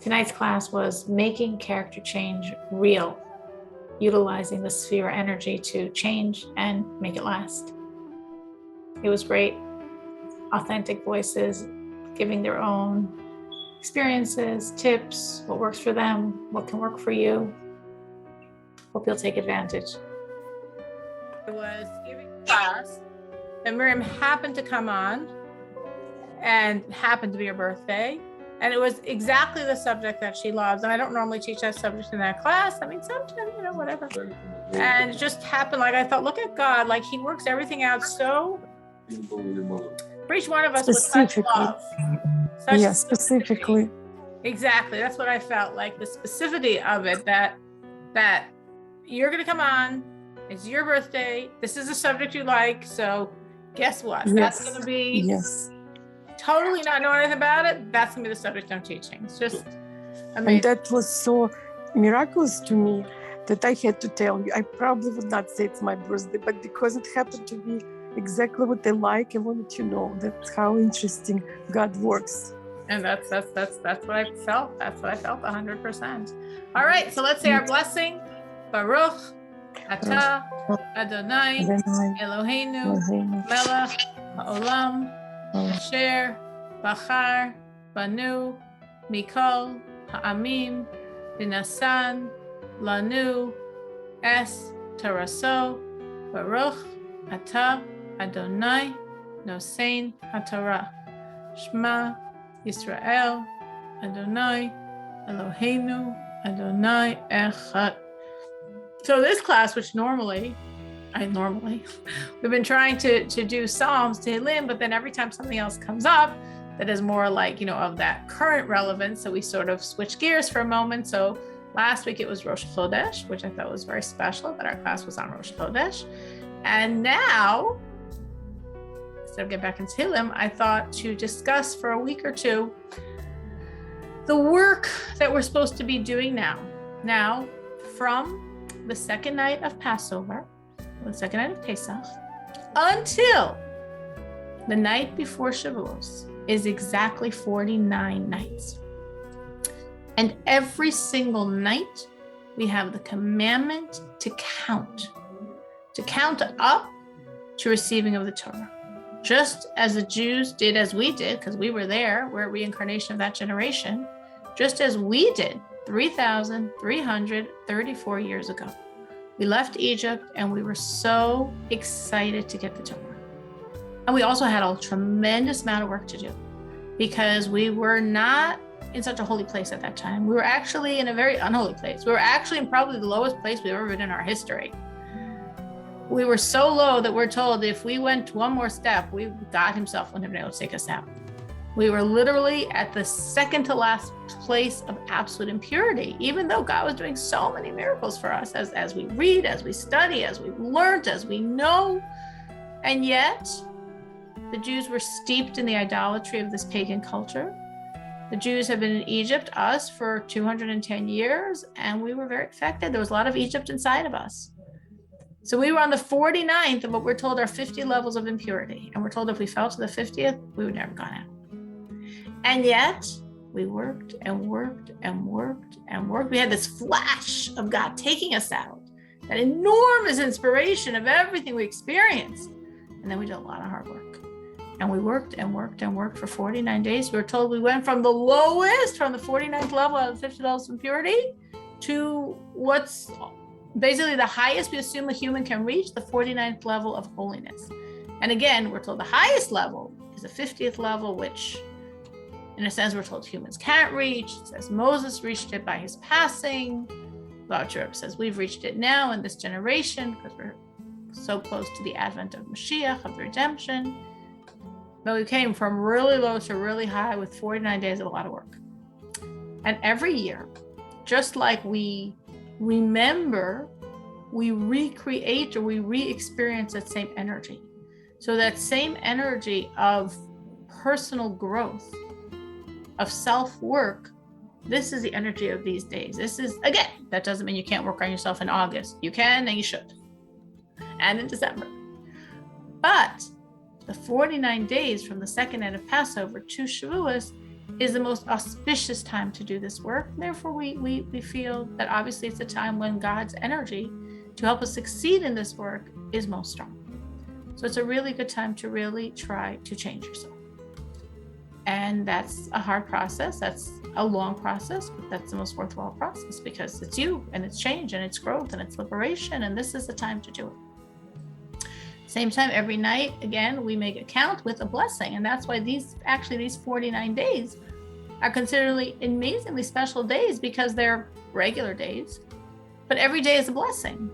Tonight's class was making character change real, utilizing the sphere energy to change and make it last. It was great. Authentic voices giving their own experiences, tips, what works for them, what can work for you. Hope you'll take advantage. I was giving class and Miriam happened to come on and happened to be her birthday. And it was exactly the subject that she loves. And I don't normally teach that subject in that class. I mean, sometimes, whatever. And it just happened. Like, I thought, look at God, like he works everything out so for each one of us with such love. Specifically. Exactly. That's what I felt like, the specificity of it, that you're going to come on. It's your birthday. This is a subject you like. So guess what? Yes. That's going to be totally not knowing anything about it. That's going to be the subject I'm teaching. It's just amazing. And that was so miraculous to me that I had to tell you. I probably would not say it's my birthday, but because it happened to be exactly what I like, I wanted to know. That's how interesting God works. And that's what I felt. That's what I felt 100%. All right, so let's say our blessing. Baruch Atah Adonai Eloheinu Melech Haolam Asher Bachar Banu Mikol Ha'amim Binasan Lanu Es Taraso Baruch Atah Adonai Nosein HaTorah Shema Yisrael Adonai Eloheinu Adonai Echad. So this class, which normally, we've been trying to do Psalms, Tehillim, but then every time something else comes up that is more like, of that current relevance, so we sort of switch gears for a moment. So last week it was Rosh Chodesh, which I thought was very special, that our class was on Rosh Chodesh. And now, instead of getting back into Tehillim, I thought to discuss for a week or two the work that we're supposed to be doing now. Now, from the second night of Passover, the second night of Pesach, until the night before Shavuos is exactly 49 nights. And every single night, we have the commandment to count up to receiving of the Torah. Just as the Jews did, as we did, because we were there, we're a reincarnation of that generation, just as we did 3,334 years ago. We left Egypt and we were so excited to get the Torah. And we also had a tremendous amount of work to do because we were not in such a holy place at that time. We were actually in a very unholy place. We were actually in probably the lowest place we've ever been in our history. We were so low that we're told if we went one more step, God himself wouldn't have been able to take us out. We were literally at the second to last place of absolute impurity, even though God was doing so many miracles for us as we read, as we study, as we've learned, as we know. And yet, the Jews were steeped in the idolatry of this pagan culture. The Jews have been in Egypt, us, for 210 years, and we were very affected. There was a lot of Egypt inside of us. So we were on the 49th of what we're told are 50 levels of impurity. And we're told if we fell to the 50th, we would never gone out. And yet we worked and worked and worked and worked. We had this flash of God taking us out, that enormous inspiration of everything we experienced. And then we did a lot of hard work. And we worked and worked and worked for 49 days. We were told we went from the lowest, from the 49th level out of 50 levels of impurity, to what's basically the highest we assume a human can reach, the 49th level of holiness. And again, we're told the highest level is the 50th level, which in a sense we're told humans can't reach. It says Moses reached it by his passing. Voucher says we've reached it now in this generation because we're so close to the advent of Mashiach, of the redemption. But we came from really low to really high with 49 days of a lot of work. And every year, just like we remember, we recreate or we re-experience that same energy. So that same energy of personal growth, of self-work, this is the energy of these days. This is, again, that doesn't mean you can't work on yourself in August. You can and you should. And in December. But the 49 days from the second night of Passover to Shavuos is the most auspicious time to do this work. Therefore, we feel that obviously it's a time when God's energy to help us succeed in this work is most strong. So it's a really good time to really try to change yourself. And that's a hard process. That's a long process, but that's the most worthwhile process because it's you and it's change and it's growth and it's liberation. And this is the time to do it. Same time every night, again, we make a count with a blessing. And that's why these 49 days are considered amazingly special days because they're regular days, but every day is a blessing.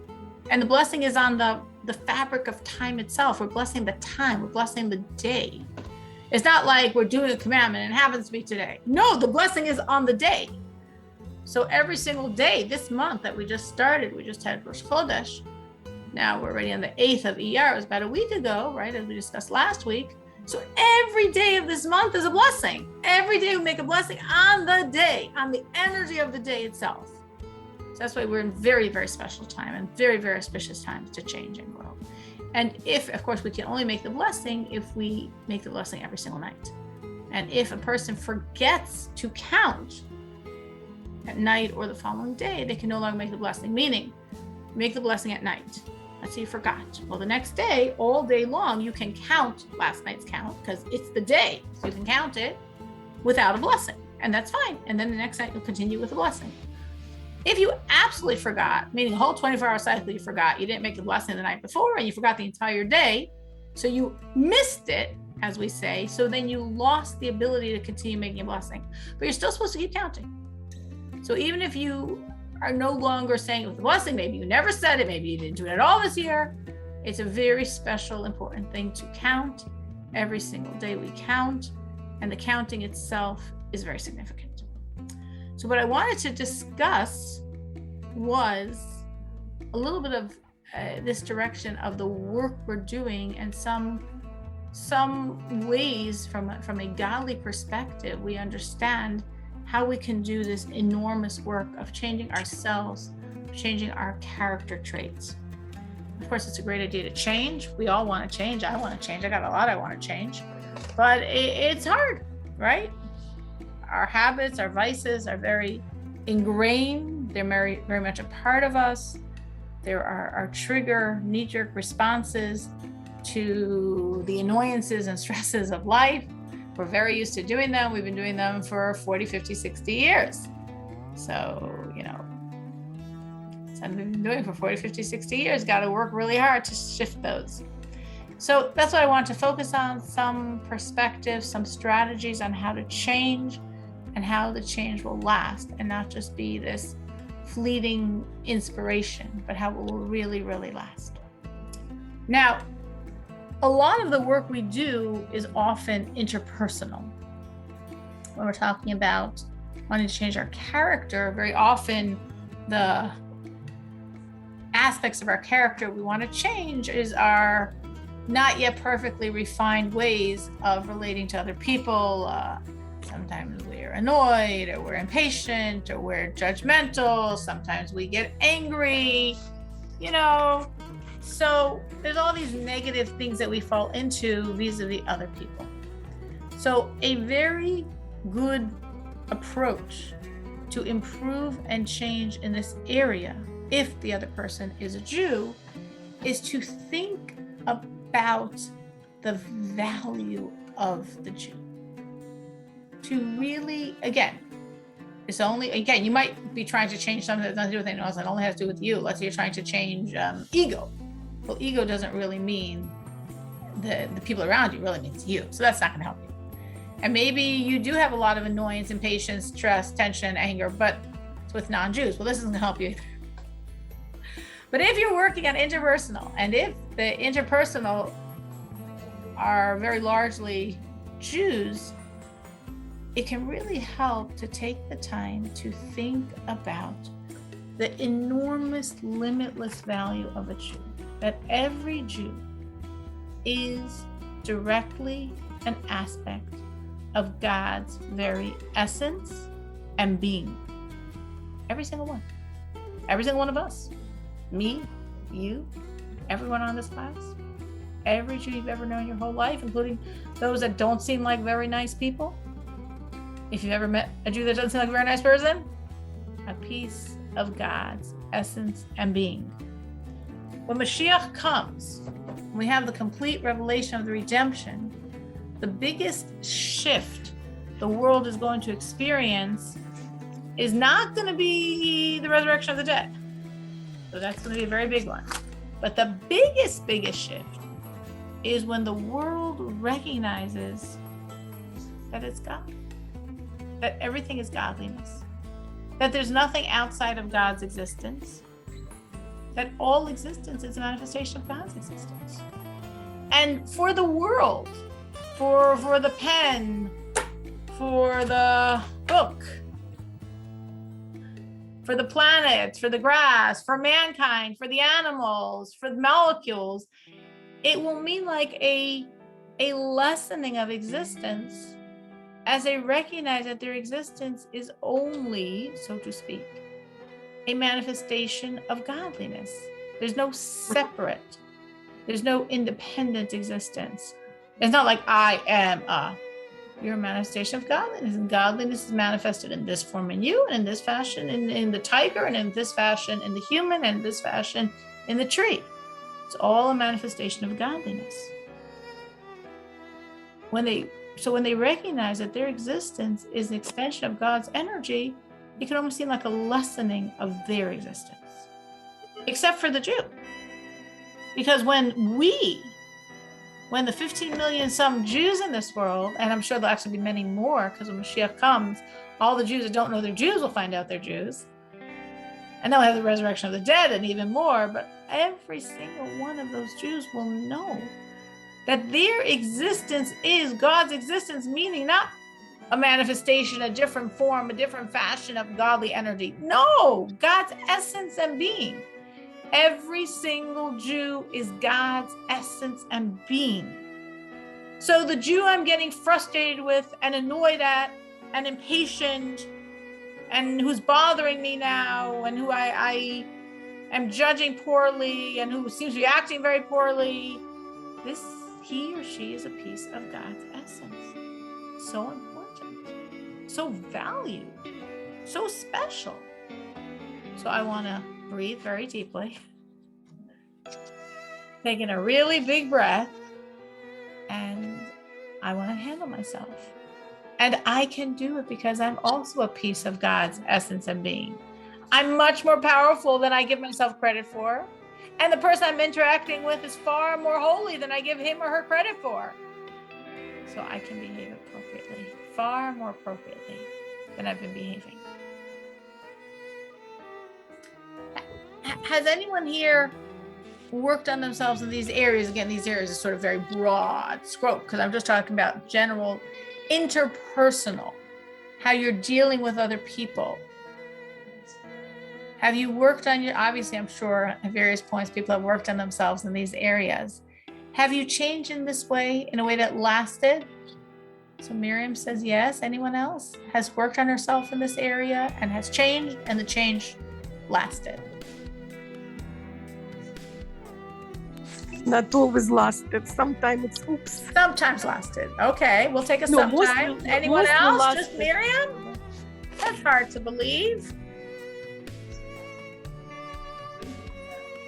And the blessing is on the fabric of time itself. We're blessing the time, we're blessing the day. It's not like we're doing a commandment and it happens to be today. No, the blessing is on the day. So every single day this month that we just started, we just had Rosh Chodesh. Now we're already on the 8th of Iyar. It was about a week ago, right? As we discussed last week. So every day of this month is a blessing. Every day we make a blessing on the day, on the energy of the day itself. So that's why we're in very, very special time and very, very auspicious times to change and grow. And if, of course, we can only make the blessing if we make the blessing every single night. And if a person forgets to count at night or the following day, they can no longer make the blessing, meaning make the blessing at night. Let's say you forgot. Well, the next day, all day long, you can count last night's count because it's the day. So you can count it without a blessing, and that's fine. And then the next night, you'll continue with the blessing. If you absolutely forgot, meaning a whole 24-hour cycle you forgot, you didn't make the blessing the night before and you forgot the entire day, so you missed it, as we say, so then you lost the ability to continue making a blessing. But you're still supposed to keep counting. So even if you are no longer saying it was a blessing, maybe you never said it, maybe you didn't do it at all this year, it's a very special, important thing to count. Every single day we count, and the counting itself is very significant. So what I wanted to discuss was a little bit of this direction of the work we're doing and some ways from a godly perspective, we understand how we can do this enormous work of changing ourselves, changing our character traits. Of course, it's a great idea to change. We all want to change. I want to change. I got a lot I want to change, but it's hard, right? Our habits, our vices are very ingrained. They're very, very much a part of us. There are our trigger, knee-jerk responses to the annoyances and stresses of life. We're very used to doing them. We've been doing them for 40, 50, 60 years. So, something we've been doing for 40, 50, 60 years, got to work really hard to shift those. So that's what I want to focus on, some perspectives, some strategies on how to change and how the change will last and not just be this fleeting inspiration, but how it will really, really last. Now, a lot of the work we do is often interpersonal. When we're talking about wanting to change our character, very often the aspects of our character we want to change is our not yet perfectly refined ways of relating to other people. Sometimes we're annoyed, or we're impatient, or we're judgmental. Sometimes we get angry, So there's all these negative things that we fall into vis-a-vis other people. So a very good approach to improve and change in this area, if the other person is a Jew, is to think about the value of the Jew. To really, you might be trying to change something that doesn't do with anyone else. It only has to do with you. Let's say you're trying to change ego. Well, ego doesn't really mean the people around you, really means you. So that's not going to help you. And maybe you do have a lot of annoyance, impatience, stress, tension, anger, but it's with non-Jews. Well, this isn't going to help you either. But if you're working on interpersonal, and if the interpersonal are very largely Jews, it can really help to take the time to think about the enormous, limitless value of a Jew. That every Jew is directly an aspect of God's very essence and being. Every single one. Every single one of us. Me, you, everyone on this class. Every Jew you've ever known your whole life, including those that don't seem like very nice people. If you've ever met a Jew that doesn't seem like a very nice person, a piece of God's essence and being. When Mashiach comes, we have the complete revelation of the redemption. The biggest shift the world is going to experience is not going to be the resurrection of the dead. So that's going to be a very big one. But the biggest shift is when the world recognizes that it's God, that everything is godliness, that there's nothing outside of God's existence, that all existence is a manifestation of God's existence. And for the world, for the pen, for the book, for the planets, for the grass, for mankind, for the animals, for the molecules, it will mean like a lessening of existence as they recognize that their existence is only, so to speak, a manifestation of godliness. There's no separate, there's no independent existence. It's not like I am you're a manifestation of godliness, and godliness is manifested in this form in you, and in this fashion in the tiger, and in this fashion in the human, and in this fashion in the tree. It's all a manifestation of godliness. When they recognize that their existence is an extension of God's energy, it can almost seem like a lessening of their existence, except for the Jew. Because when the 15 million some Jews in this world, and I'm sure there'll actually be many more, because when Mashiach comes, all the Jews that don't know they're Jews will find out they're Jews. And then we'll have the resurrection of the dead and even more, but every single one of those Jews will know that their existence is God's existence, meaning not a manifestation, a different form, a different fashion of godly energy. No, God's essence and being. Every single Jew is God's essence and being. So the Jew I'm getting frustrated with and annoyed at and impatient and who's bothering me now and who I am judging poorly and who seems to be acting very poorly, he or she is a piece of God's essence. So important, so valued, so special. So I want to breathe very deeply, taking a really big breath, and I want to handle myself. And I can do it because I'm also a piece of God's essence and being. I'm much more powerful than I give myself credit for. And the person I'm interacting with is far more holy than I give him or her credit for. So I can behave appropriately, far more appropriately than I've been behaving. Has anyone here worked on themselves in these areas? Again, these areas are sort of very broad scope, because I'm just talking about general interpersonal, how you're dealing with other people. Have you worked on your, obviously, I'm sure at various points, people have worked on themselves in these areas. Have you changed in this way, in a way that lasted? So Miriam says yes. Anyone else has worked on herself in this area and has changed, and the change lasted? Not always lasted. Sometimes it's oops. Sometimes lasted. Okay, we'll take a sometime. Anyone else? Lasted. Just Miriam? That's hard to believe.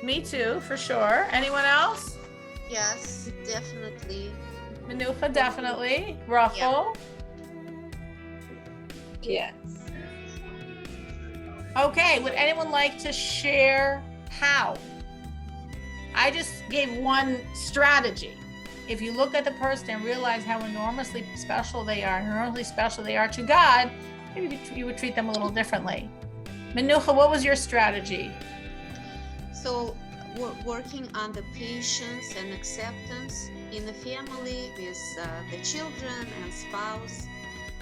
Me too, for sure. Anyone else? Yes, definitely. Manufa, definitely. Ruffle? Yes. Okay, would anyone like to share how? I just gave one strategy. If you look at the person and realize how enormously special they are to God, maybe you would treat them a little differently. Manucha, what was your strategy? So working on the patience and acceptance in the family with the children and spouse.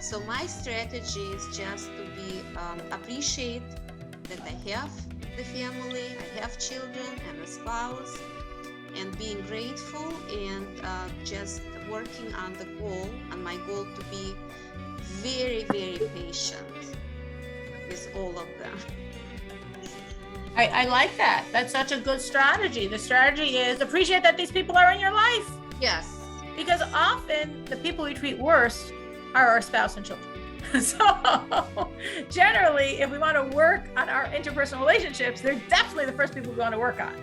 So my strategy is just to be appreciate that I have the family, I have children and a spouse, and being grateful and just working on my goal to be very, very patient with all of them. I like that. That's such a good strategy. The strategy is appreciate that these people are in your life. Yes. Because often the people we treat worst are our spouse and children. So generally, if we want to work on our interpersonal relationships, they're definitely the first people we want to work on,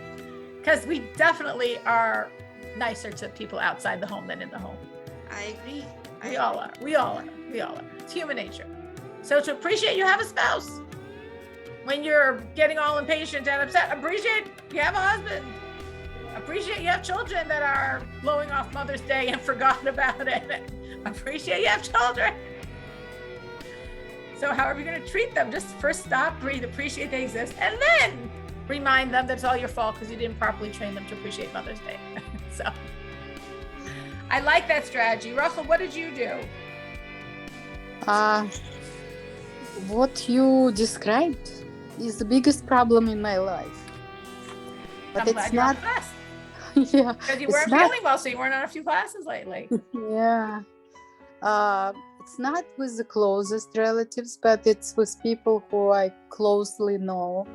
because we definitely are nicer to people outside the home than in the home. I agree. We all are. We all are. We all are. It's human nature. So to appreciate you have a spouse, when you're getting all impatient and upset, appreciate you have a husband. Appreciate you have children that are blowing off Mother's Day and forgotten about it. Appreciate you have children. So however you're going to treat them, just first stop, breathe, appreciate they exist, and then remind them that it's all your fault because you didn't properly train them to appreciate Mother's Day. So I like that strategy. Russell, what did you do? What you described is the biggest problem in my life. But I'm it's glad you're on not. the class. Yeah. Because you it's weren't not- feeling well, so you weren't on a few classes lately. Yeah. It's not with the closest relatives, but it's with people who I closely know.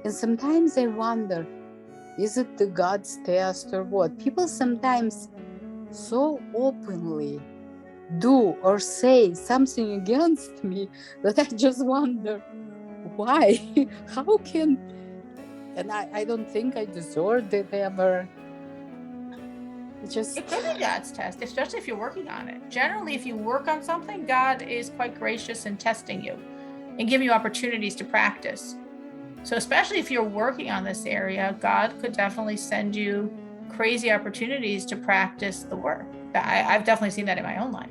And sometimes I wonder, is it the God's test or what? People sometimes so openly do or say something against me that I just wonder why. How can, and I don't think I deserved it ever. It could be God's test, especially if you're working on it. Generally, if you work on something, God is quite gracious in testing you and giving you opportunities to practice. So especially if you're working on this area, God could definitely send you crazy opportunities to practice the work. I've definitely seen that in my own life.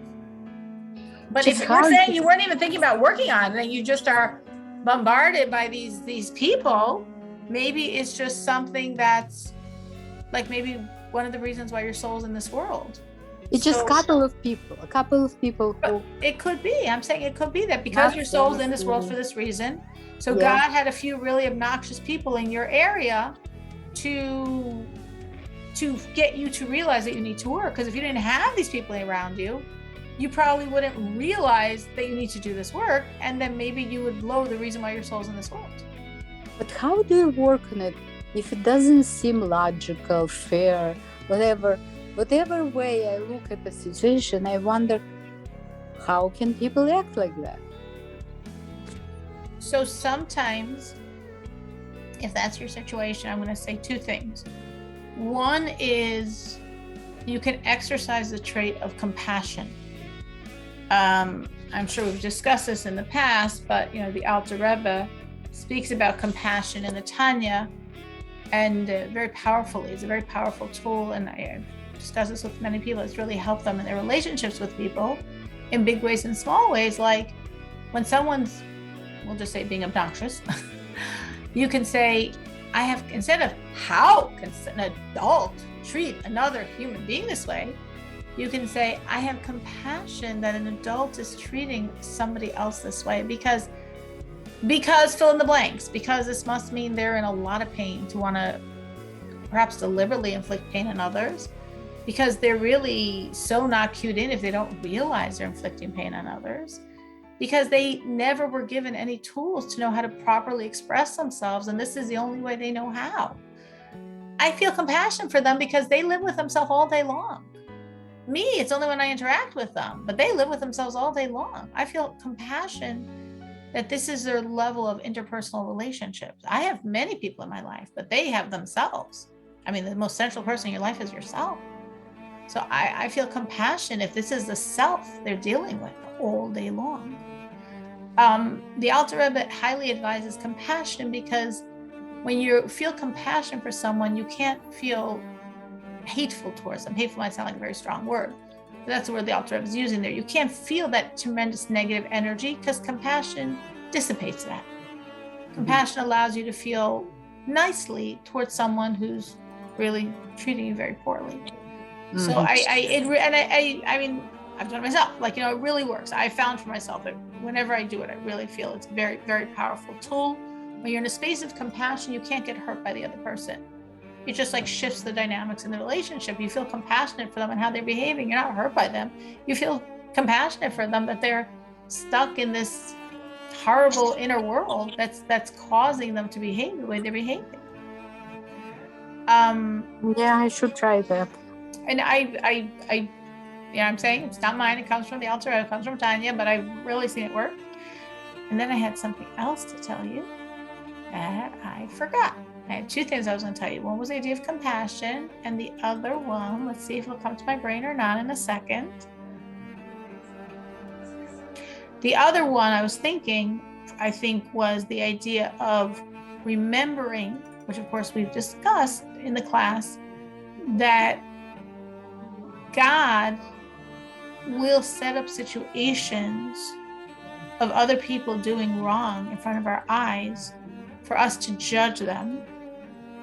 But Just if you're how- saying you weren't even thinking about working on it and you just are bombarded by these people, maybe it's just something that's like maybe one of the reasons why your soul's in this world. It's just a couple of people who. It could be. I'm saying it could be that because your soul's in this world for this reason. So Yeah. God had a few really obnoxious people in your area to get you to realize that you need to work. Because if you didn't have these people around you, you probably wouldn't realize that you need to do this work. And then maybe you would blow the reason why your soul's in this world. But how do you work on it if it doesn't seem logical, fair, whatever way I look at the situation? I wonder, how can people act like that? So sometimes, if that's your situation, I'm going to say two things. One is you can exercise the trait of compassion. I'm sure we've discussed this in the past, but the Alter Rebbe speaks about compassion in the Tanya, and very powerfully. It's a very powerful tool, and I discuss this with many people. It's really helped them in their relationships with people in big ways and small ways. Like when someone's, we'll just say, being obnoxious, you can say, instead of how can an adult treat another human being this way, you can say, I have compassion that an adult is treating somebody else this way because fill in the blanks, because this must mean they're in a lot of pain to want to perhaps deliberately inflict pain on others, because they're really so not cued in if they don't realize they're inflicting pain on others, because they never were given any tools to know how to properly express themselves, and this is the only way they know how. I feel compassion for them because they live with themselves all day long. Me, it's only when I interact with them, but they live with themselves all day long. I feel compassion that this is their level of interpersonal relationships. I have many people in my life, but they have themselves. I mean, the most central person in your life is yourself. So I feel compassion if this is the self they're dealing with all day long. The Alter Rebbe highly advises compassion because when you feel compassion for someone, you can't feel hateful towards them. Hateful might sound like a very strong word, but that's the word the Alter Rebbe is using there. You can't feel that tremendous negative energy because compassion dissipates that. Compassion allows you to feel nicely towards someone who's really treating you very poorly. So I mean, I've done it myself. Like, it really works. I found for myself that whenever I do it, I really feel it's a very, very powerful tool. When you're in a space of compassion, you can't get hurt by the other person. It just like shifts the dynamics in the relationship. You feel compassionate for them and how they're behaving. You're not hurt by them. You feel compassionate for them that they're stuck in this horrible inner world that's causing them to behave the way they're behaving. Yeah, I should try that. And I You know what I'm saying? It's not mine. It comes from the altar. It comes from Tanya, but I've really seen it work. And then I had something else to tell you that I forgot. I had two things I was going to tell you. One was the idea of compassion, and the other one, let's see if it'll come to my brain or not in a second. The other one I was thinking, I think, was the idea of remembering, which of course we've discussed in the class, that God will set up situations of other people doing wrong in front of our eyes for us to judge them.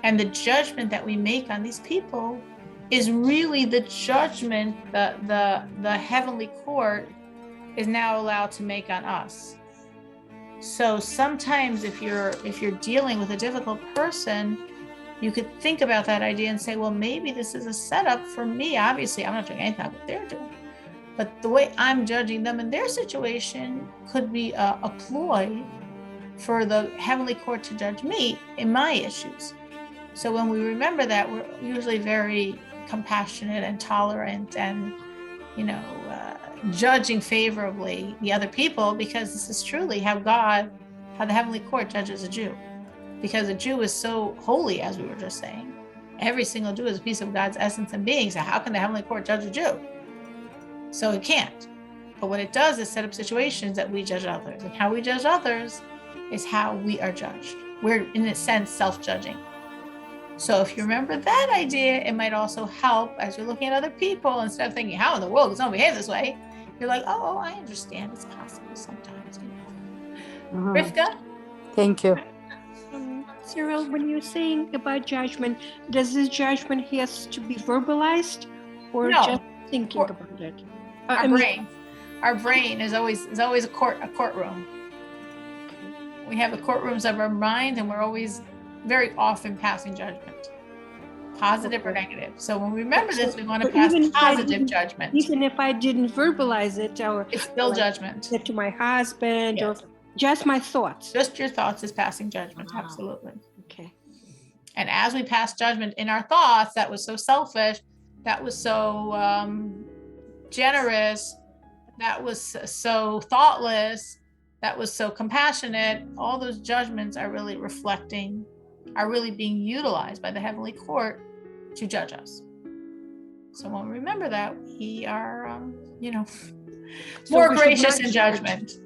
And the judgment that we make on these people is really the judgment that the heavenly court is now allowed to make on us. So sometimes if you're dealing with a difficult person, you could think about that idea and say, well, maybe this is a setup for me. Obviously, I'm not doing anything what they're doing, but the way I'm judging them in their situation could be a ploy for the heavenly court to judge me in my issues. So when we remember that, we're usually very compassionate and tolerant and, judging favorably the other people, because this is truly how the heavenly court judges a Jew. Because a Jew is so holy, as we were just saying. Every single Jew is a piece of God's essence and being. So how can the heavenly court judge a Jew? So it can't. But what it does is set up situations that we judge others. And how we judge others is how we are judged. We're, in a sense, self-judging. So if you remember that idea, it might also help as you're looking at other people, instead of thinking, how in the world does someone behave this way? You're like, oh, I understand. It's possible sometimes. Rivka? Thank you. Cyril, when you're saying about judgment, does this judgment has to be verbalized or No. just thinking about it? Our brain is always a courtroom. We have the courtrooms of our mind, and we're always very often passing judgment, positive or negative. So when we remember this, we want to pass positive judgment. Even if I didn't verbalize it, or it's still judgment. To my husband, Yes. or just my thoughts. Just your thoughts is passing judgment. Absolutely. Okay. And as we pass judgment in our thoughts, that was so selfish, that was so generous, that was so thoughtless, that was so compassionate, all those judgments are really being utilized by the heavenly court to judge us. So when we remember that, we are, more gracious in judgment.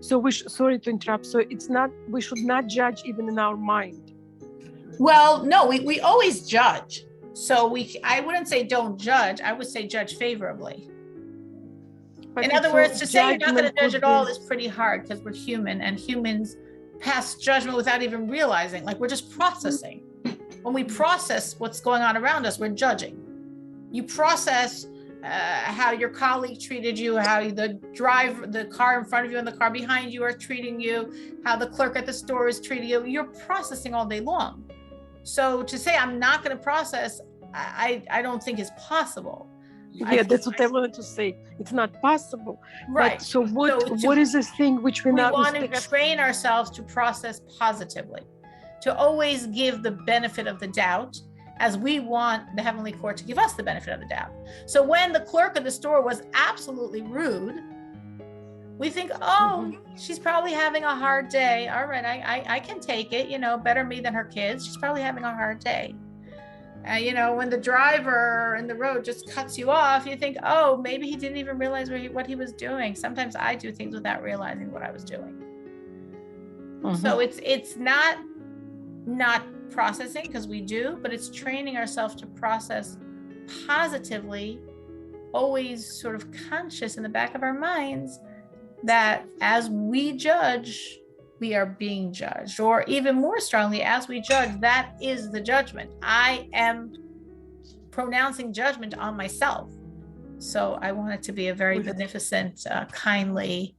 So sorry to interrupt. So we should not judge even in our mind. Well, no, we always judge. So I wouldn't say don't judge. I would say judge favorably. But in other words, to say you're not going to judge at all is pretty hard, because we're human, and humans pass judgment without even realizing. Like, we're just processing. When we process what's going on around us, we're judging. You process how your colleague treated you, how the car in front of you and the car behind you are treating you, how the clerk at the store is treating you. You're processing all day long. So to say I'm not going to process, I don't think is possible. Yeah, that's what I wanted to say. It's not possible. Right. But so what is this thing which we want to train ourselves to process positively, to always give the benefit of the doubt, as we want the heavenly court to give us the benefit of the doubt. So when the clerk of the store was absolutely rude, we think, she's probably having a hard day. All right, I can take it, better me than her kids. She's probably having a hard day. When the driver in the road just cuts you off, you think, maybe he didn't even realize what he was doing. Sometimes I do things without realizing what I was doing. So it's not processing, because we do, but it's training ourselves to process positively, always sort of conscious in the back of our minds that as we judge, we are being judged, or even more strongly, as we judge, that is the judgment. I am pronouncing judgment on myself. So I want it to be a very beneficent, kindly,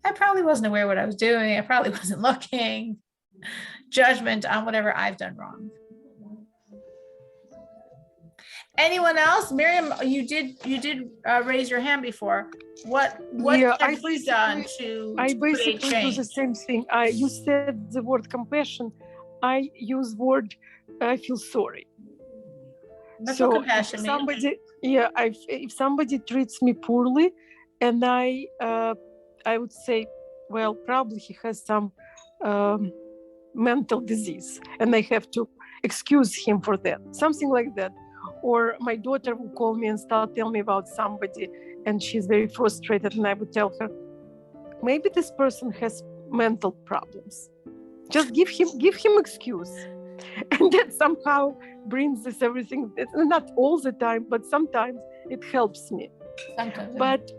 I probably wasn't aware what I was doing, I probably wasn't looking, judgment on whatever I've done wrong. Anyone else? Miriam, you did raise your hand before. What have you done to basically create change? do the same thing. You said the word compassion. I use word I feel sorry. That's what compassion means. Yeah, if somebody treats me poorly, and I would say, well, probably he has some mental disease, and I have to excuse him for that, something like that. Or my daughter will call me and start telling me about somebody, and she's very frustrated, and I would tell her, maybe this person has mental problems. Just give him excuse. And that somehow brings this everything. It's not all the time, but sometimes it helps me. Sometimes. But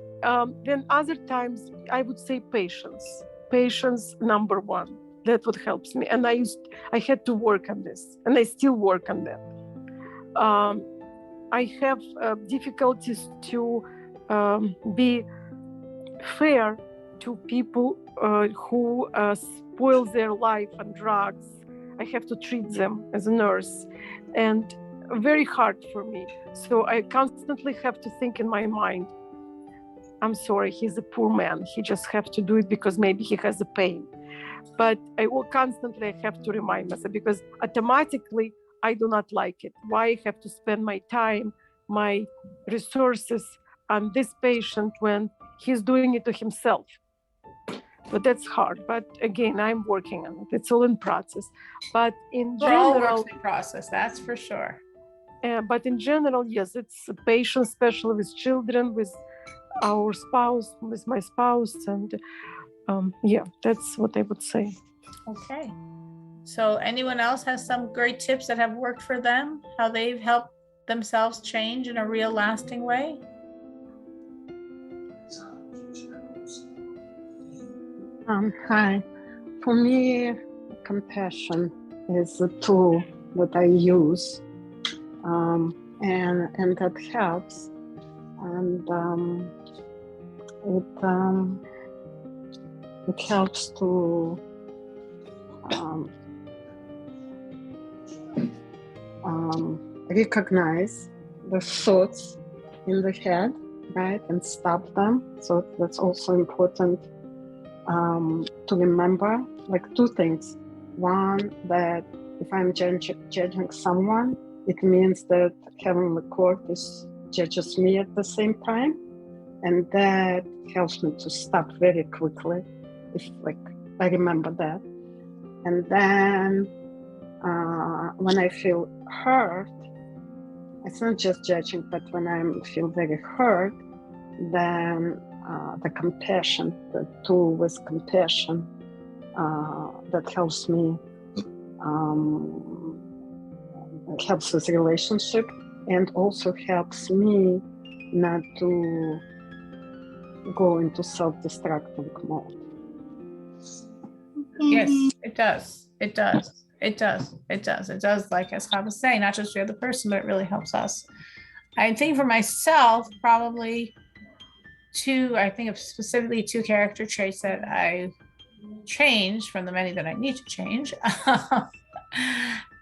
then other times I would say patience number one. That what helps me. And I had to work on this, and I still work on that. I have difficulties to be fair to people who spoil their life on drugs. I have to treat them as a nurse, and very hard for me. So I constantly have to think in my mind, I'm sorry, he's a poor man. He just have to do it because maybe he has a pain. But I will constantly have to remind myself, because automatically I do not like it. Why I have to spend my time, my resources on this patient when he's doing it to himself? But that's hard. But again, I'm working on it. It's all in process. But in We're all general, works in process, that's for sure. but in general, yes, it's a patient, especially with children, with our spouse, with my spouse, and yeah, that's what I would say. Okay. So anyone else has some great tips that have worked for them, how they've helped themselves change in a real lasting way? Hi. For me, compassion is a tool that I use, and that helps. And it helps to recognize the thoughts in the head, right, and stop them. So that's also important to remember, like two things. One, that if I'm judging someone, it means that heavenly court judges me at the same time, and that helps me to stop very quickly if I remember that. And then when I feel hurt, it's not just judging, but when I feel very hurt, then the compassion, the tool with compassion, that helps me, helps with relationship, and also helps me not to go into self-destructing mode. Yes, it does. It does. It does. It does. It does. Like as Chava was saying, not just for the other person, but it really helps us. I think for myself, probably I think of specifically two character traits that I changed from the many that I need to change.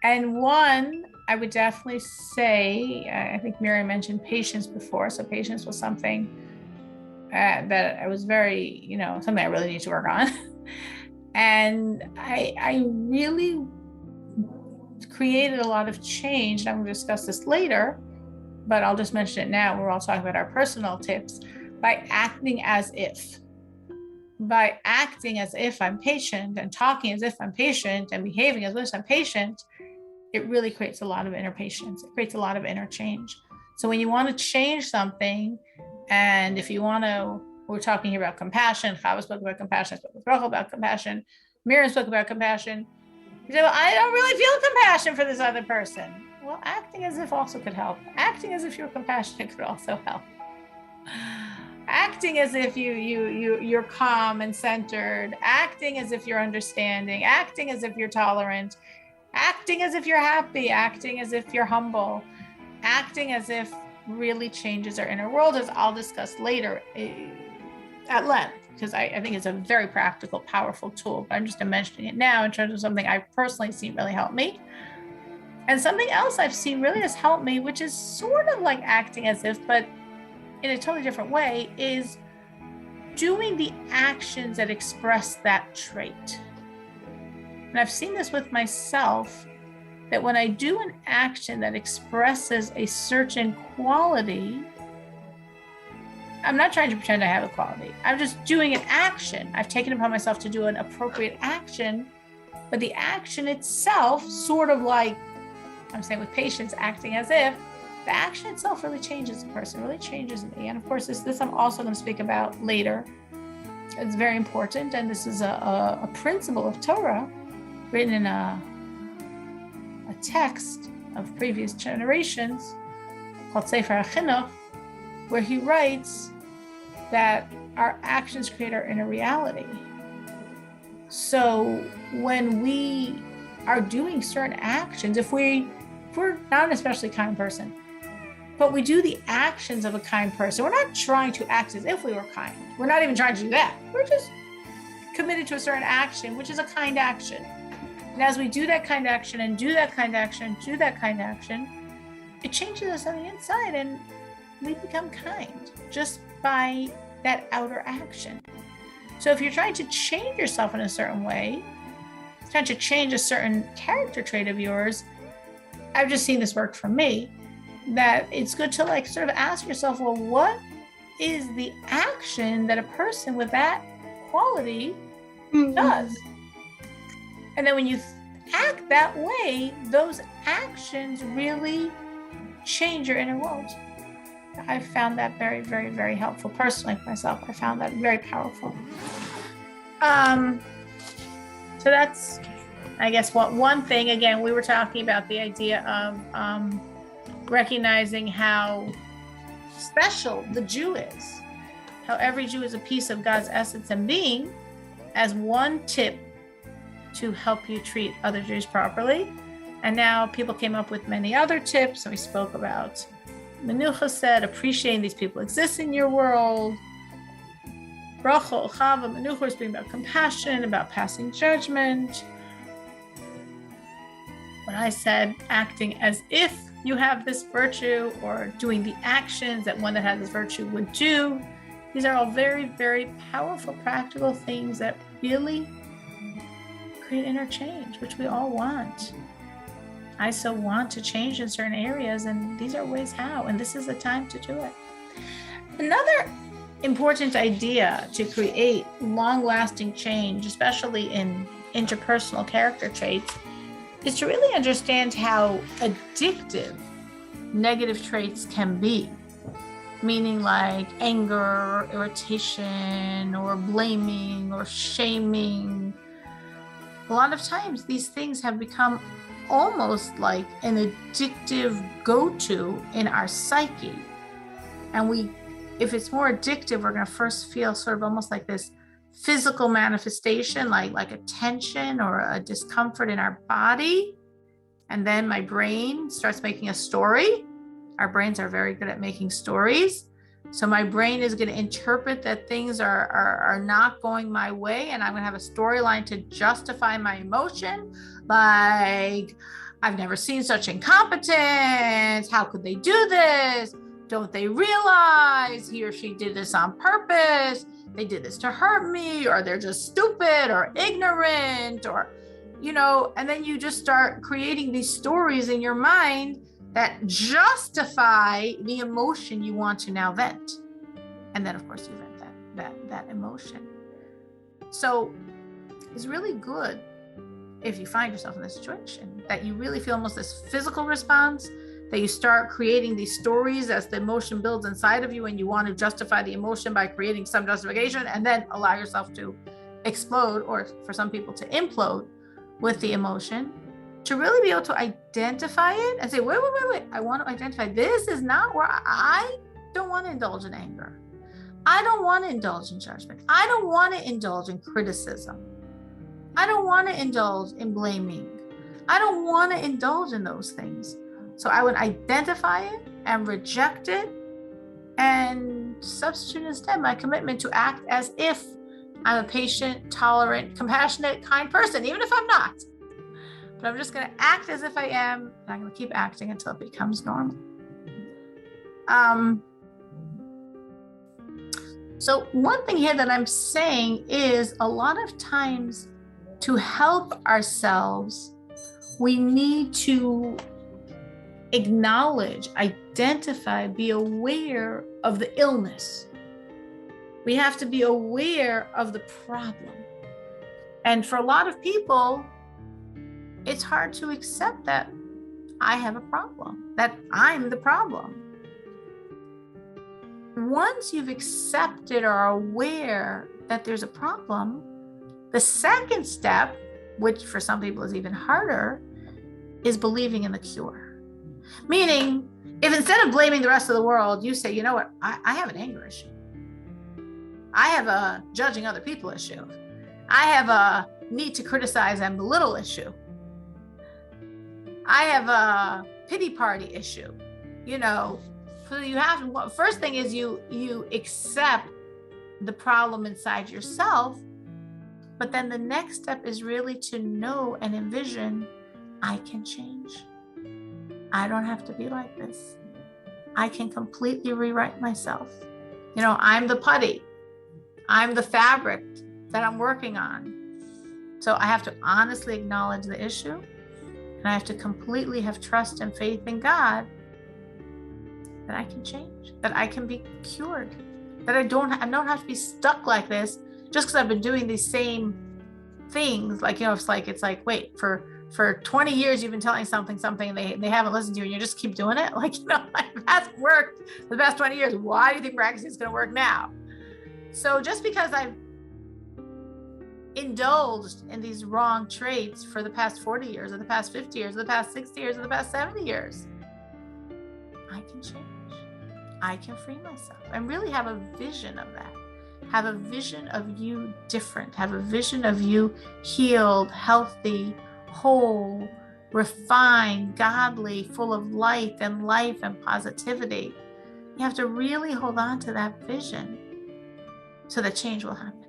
And one, I would definitely say, I think Miriam mentioned patience before. So patience was something that I was very, something I really need to work on. And I really created a lot of change. And I'm going to discuss this later, but I'll just mention it now. We're all talking about our personal tips. By acting as if. By acting as if I'm patient and talking as if I'm patient and behaving as if I'm patient, it really creates a lot of inner patience. It creates a lot of inner change. So when you want to change something, and if you want to, we're talking here about compassion. Chava spoke about compassion. I spoke with Rachel about compassion. Miriam spoke about compassion. You say, well, I don't really feel compassion for this other person. Well, acting as if also could help. Acting as if you're compassionate could also help. Acting as if you're calm and centered, acting as if you're understanding, acting as if you're tolerant, acting as if you're happy, acting as if you're humble, acting as if really changes our inner world, as I'll discuss later at length, because I think it's a very practical, powerful tool. But I'm just mentioning it now in terms of something I've personally seen really help me. And something else I've seen really has helped me, which is sort of like acting as if, but in a totally different way, is doing the actions that express that trait. And I've seen this with myself that when I do an action that expresses a certain quality, I'm not trying to pretend I have a quality. I'm just doing an action. I've taken upon myself to do an appropriate action, but the action itself, sort of like I'm saying with patience, acting as if, the action itself really changes the person, really changes me. And of course, this I'm also going to speak about later. It's very important, and this is a principle of Torah written in a text of previous generations called Sefer HaChinuch, where he writes that our actions create our inner reality. So when we are doing certain actions, if we're not an especially kind person, but we do the actions of a kind person, we're not trying to act as if we were kind. We're not even trying to do that. We're just committed to a certain action, which is a kind action. And as we do that kind action and do that kind action, do that kind action, it changes us on the inside and we become kind just by that outer action. So if you're trying to change yourself in a certain way, trying to change a certain character trait of yours, I've just seen this work for me, that it's good to like sort of ask yourself, well, what is the action that a person with that quality does? And then when you act that way, those actions really change your inner world. I found that very, very, very helpful. Personally, for myself, I found that very powerful. So that's, I guess, what one thing. Again, we were talking about the idea of recognizing how special the Jew is, how every Jew is a piece of God's essence and being, as one tip to help you treat other Jews properly. And now people came up with many other tips, and we spoke about Menucha said, appreciating these people exist in your world. Bracha, Chava, Menucha is being about compassion, about passing judgment. When I said acting as if you have this virtue, or doing the actions that one that has this virtue would do, these are all very, very powerful, practical things that really create inner change, which we all want. I so want to change in certain areas, and these are ways how, and this is the time to do it. Another important idea to create long-lasting change, especially in interpersonal character traits, is to really understand how addictive negative traits can be. Meaning like anger, irritation, or blaming, or shaming. A lot of times these things have become almost like an addictive go-to in our psyche. And if it's more addictive, we're going to first feel sort of almost like this physical manifestation, like a tension or a discomfort in our body. And then my brain starts making a story. Our brains are very good at making stories. So my brain is going to interpret that things are not going my way, and I'm going to have a storyline to justify my emotion. Like, I've never seen such incompetence. How could they do this? Don't they realize he or she did this on purpose? They did this to hurt me, or they're just stupid or ignorant, or, and then you just start creating these stories in your mind that justify the emotion you want to now vent. And then of course you vent that emotion. So it's really good if you find yourself in this situation, that you really feel almost this physical response, that you start creating these stories as the emotion builds inside of you, and you want to justify the emotion by creating some justification, and then allow yourself to explode, or for some people to implode with the emotion, to really be able to identify it and say, wait, I want to identify, this is not where I don't want to indulge in anger. I don't want to indulge in judgment. I don't want to indulge in criticism. I don't want to indulge in blaming. I don't want to indulge in those things. So I would identify it and reject it and substitute instead my commitment to act as if I'm a patient, tolerant, compassionate, kind person, even if I'm not. But I'm just going to act as if I am, and I'm going to keep acting until it becomes normal. So one thing here that I'm saying is, a lot of times to help ourselves we need to acknowledge, identify, be aware of the illness. We have to be aware of the problem. And for a lot of people, it's hard to accept that I have a problem, that I'm the problem. Once you've accepted or are aware that there's a problem, the second step, which for some people is even harder, is believing in the cure. Meaning, if instead of blaming the rest of the world, you say, you know what, I have an anger issue. I have a judging other people issue. I have a need to criticize and belittle issue. I have a pity party issue. You know, so you have to, first thing is you accept the problem inside yourself, but then the next step is really to know and envision, I can change. I don't have to be like this. I can completely rewrite myself. You know, I'm the putty. I'm the fabric that I'm working on. So I have to honestly acknowledge the issue, and I have to completely have trust and faith in God that I can change, that I can be cured, that I don't have to be stuck like this just because I've been doing these same things. Like, you know, it's like, wait, for 20 years you've been telling something, and they haven't listened to you, and you just keep doing it. Like, you know, like, it hasn't worked for the past 20 years. Why do you think practicing is going to work now? So just because I've indulged in these wrong traits for the past 40 years, or the past 50 years, or the past 60 years, or the past 70 years, I can change. I can free myself and really have a vision of that. Have a vision of you different. Have a vision of you healed, healthy, whole, refined, godly, full of light and life and positivity. You have to really hold on to that vision so that change will happen.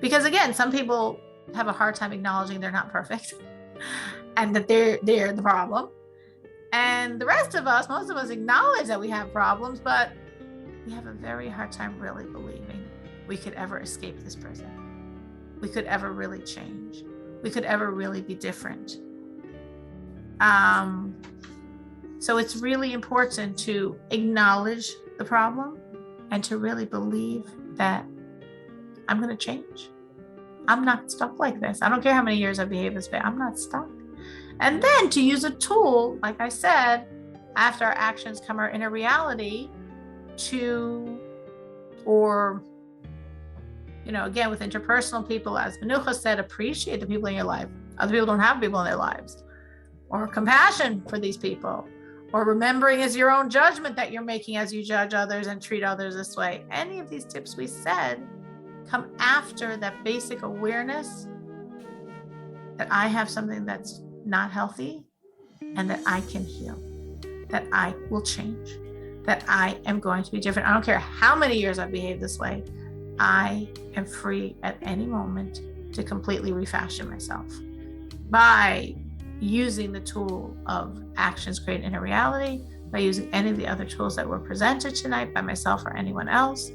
Because again, some people have a hard time acknowledging they're not perfect and that they're the problem. And the rest of us, most of us acknowledge that we have problems, but we have a very hard time really believing we could ever escape this prison. We could ever really change. We could ever really be different. So it's really important to acknowledge the problem and to really believe that I'm going to change. I'm not stuck like this. I don't care how many years I've behaved this way. I'm not stuck. And then to use a tool, like I said, after our actions come our inner reality or, you know, again, with interpersonal people, as Manucha said, appreciate the people in your life. Other people don't have people in their lives. Or compassion for these people. Or remembering is your own judgment that you're making as you judge others and treat others this way. Any of these tips we said come after that basic awareness that I have something that's not healthy and that I can heal, that I will change, that I am going to be different. I don't care how many years I've behaved this way. I am free at any moment to completely refashion myself by using the tool of actions create inner reality, by using any of the other tools that were presented tonight by myself or anyone else.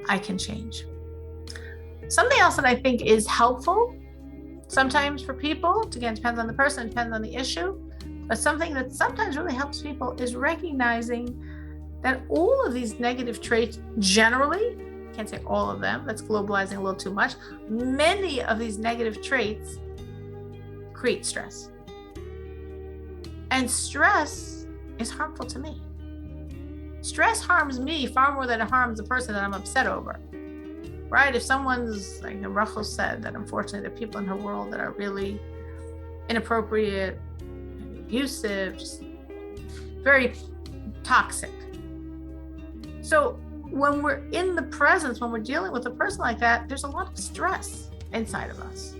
I can change. Something else that I think is helpful sometimes for people, again, depends on the person, depends on the issue, but something that sometimes really helps people is recognizing that all of these negative traits generally, can't say all of them, that's globalizing a little too much, many of these negative traits create stress. And stress is harmful to me. Stress harms me far more than it harms the person that I'm upset over. Right? If someone's, like Rachel said, that unfortunately there are people in her world that are really inappropriate, abusive, just very toxic. So when we're in the presence, when we're dealing with a person like that, there's a lot of stress inside of us.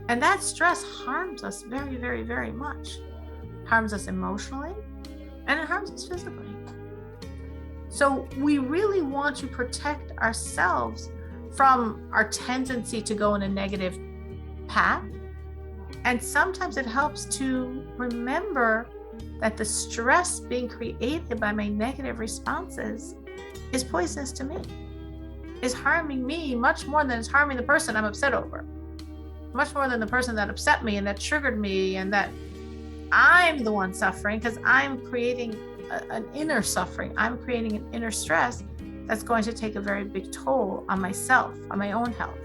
And that stress harms us very, very, very much. It harms us emotionally, and it harms us physically. So we really want to protect ourselves from our tendency to go in a negative path. And sometimes it helps to remember that the stress being created by my negative responses is poisonous to me, is harming me much more than it's harming the person I'm upset over. much more than the person that upset me and that triggered me and that I'm the one suffering, because I'm creating an inner suffering. I'm creating an inner stress that's going to take a very big toll on myself, on my own health.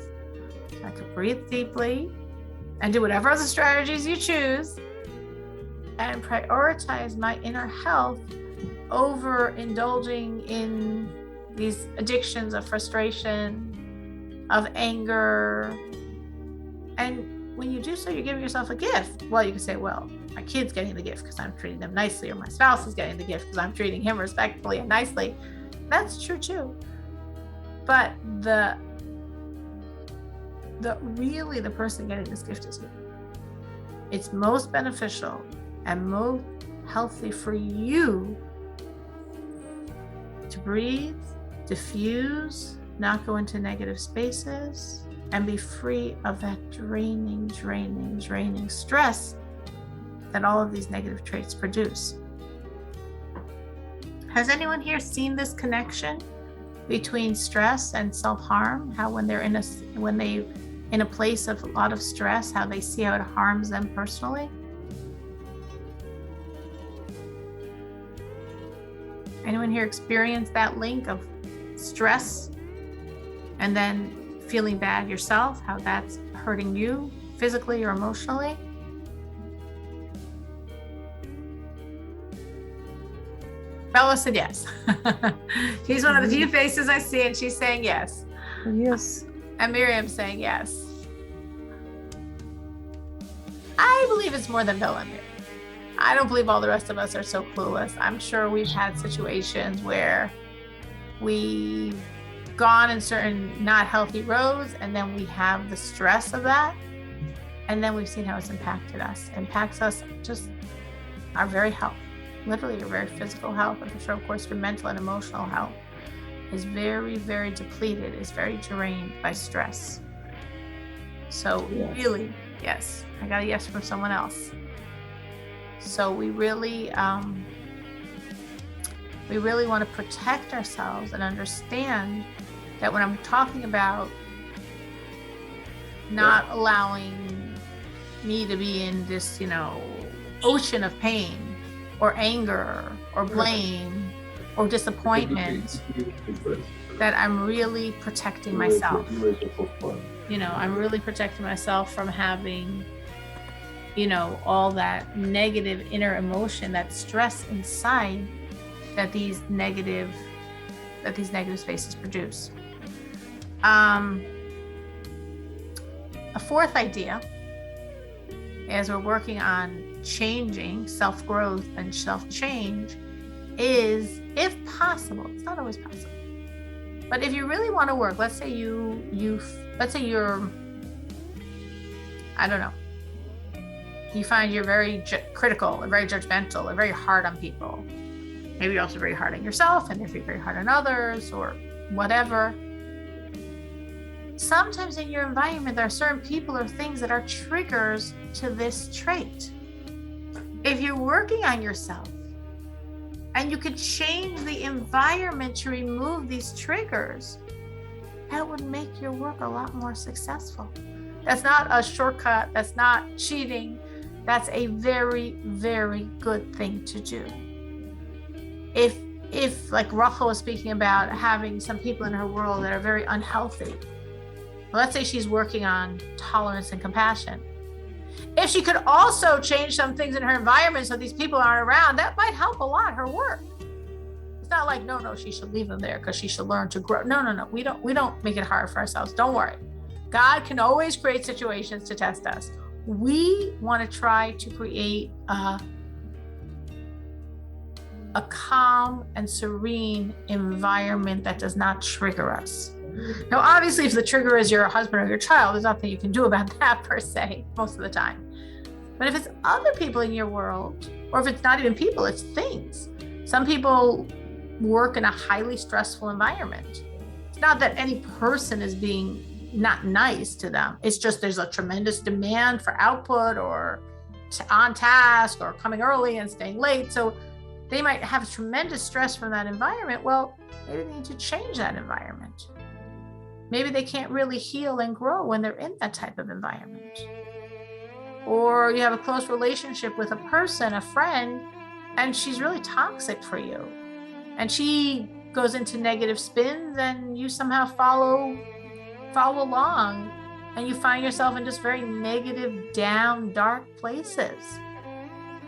I could breathe deeply and do whatever other strategies you choose and prioritize my inner health over indulging in these addictions of frustration, of anger. And when you do so, you're giving yourself a gift. Well, you can say, well, my kid's getting the gift because I'm treating them nicely, or my spouse is getting the gift because I'm treating him respectfully and nicely. That's true too. But the person getting this gift is you. It's most beneficial and most healthy for you to breathe, diffuse, not go into negative spaces, and be free of that draining stress that all of these negative traits produce. Has anyone here seen this connection between stress and self-harm? How when they're in a place of a lot of stress, how they see how it harms them personally? Anyone here experienced that link of stress and then feeling bad yourself, how that's hurting you physically or emotionally? Bella said yes. She's one of the few faces I see, and she's saying yes. Yes. And Miriam's saying yes. I believe it's more than Bella and Miriam. I don't believe all the rest of us are so clueless. I'm sure we've had situations where we've gone in certain not healthy roads, and then we have the stress of that, and then we've seen how it's impacted us. It impacts us just our very health. Literally your very physical health, and for sure, of course, your mental and emotional health is very, very depleted, is very drained by stress. So really, yes, I got a yes from someone else. So we really want to protect ourselves and understand that when I'm talking about not allowing me to be in this, ocean of pain, or anger, or blame, or disappointment, that I'm really protecting myself. I'm really protecting myself from having, all that negative inner emotion, that stress inside that these negative spaces produce. A fourth idea, as we're working on changing self-growth and self-change, is, if possible, it's not always possible, but if you really want to work, let's say you're, I don't know, you find you're very critical and very judgmental and very hard on people. Maybe you're also very hard on yourself, and if you're very hard on others or whatever. Sometimes in your environment, there are certain people or things that are triggers to this trait. If you're working on yourself and you could change the environment to remove these triggers, that would make your work a lot more successful. That's not a shortcut. That's not cheating. That's a very, very good thing to do. If like Rachel was speaking about having some people in her world that are very unhealthy, let's say she's working on tolerance and compassion. If she could also change some things in her environment so these people aren't around, that might help a lot her work. It's not like, no, she should leave them there because she should learn to grow. No. We don't make it hard for ourselves. Don't worry. God can always create situations to test us. We want to try to create a calm and serene environment that does not trigger us. Now, obviously, if the trigger is your husband or your child, there's nothing you can do about that per se, most of the time. But if it's other people in your world, or if it's not even people, it's things. Some people work in a highly stressful environment. It's not that any person is being not nice to them. It's just there's a tremendous demand for output, or on task, or coming early and staying late. So they might have tremendous stress from that environment. Well, maybe they need to change that environment. Maybe they can't really heal and grow when they're in that type of environment. Or you have a close relationship with a person, a friend, and she's really toxic for you. And she goes into negative spins and you somehow follow along, and you find yourself in just very negative, down, dark places.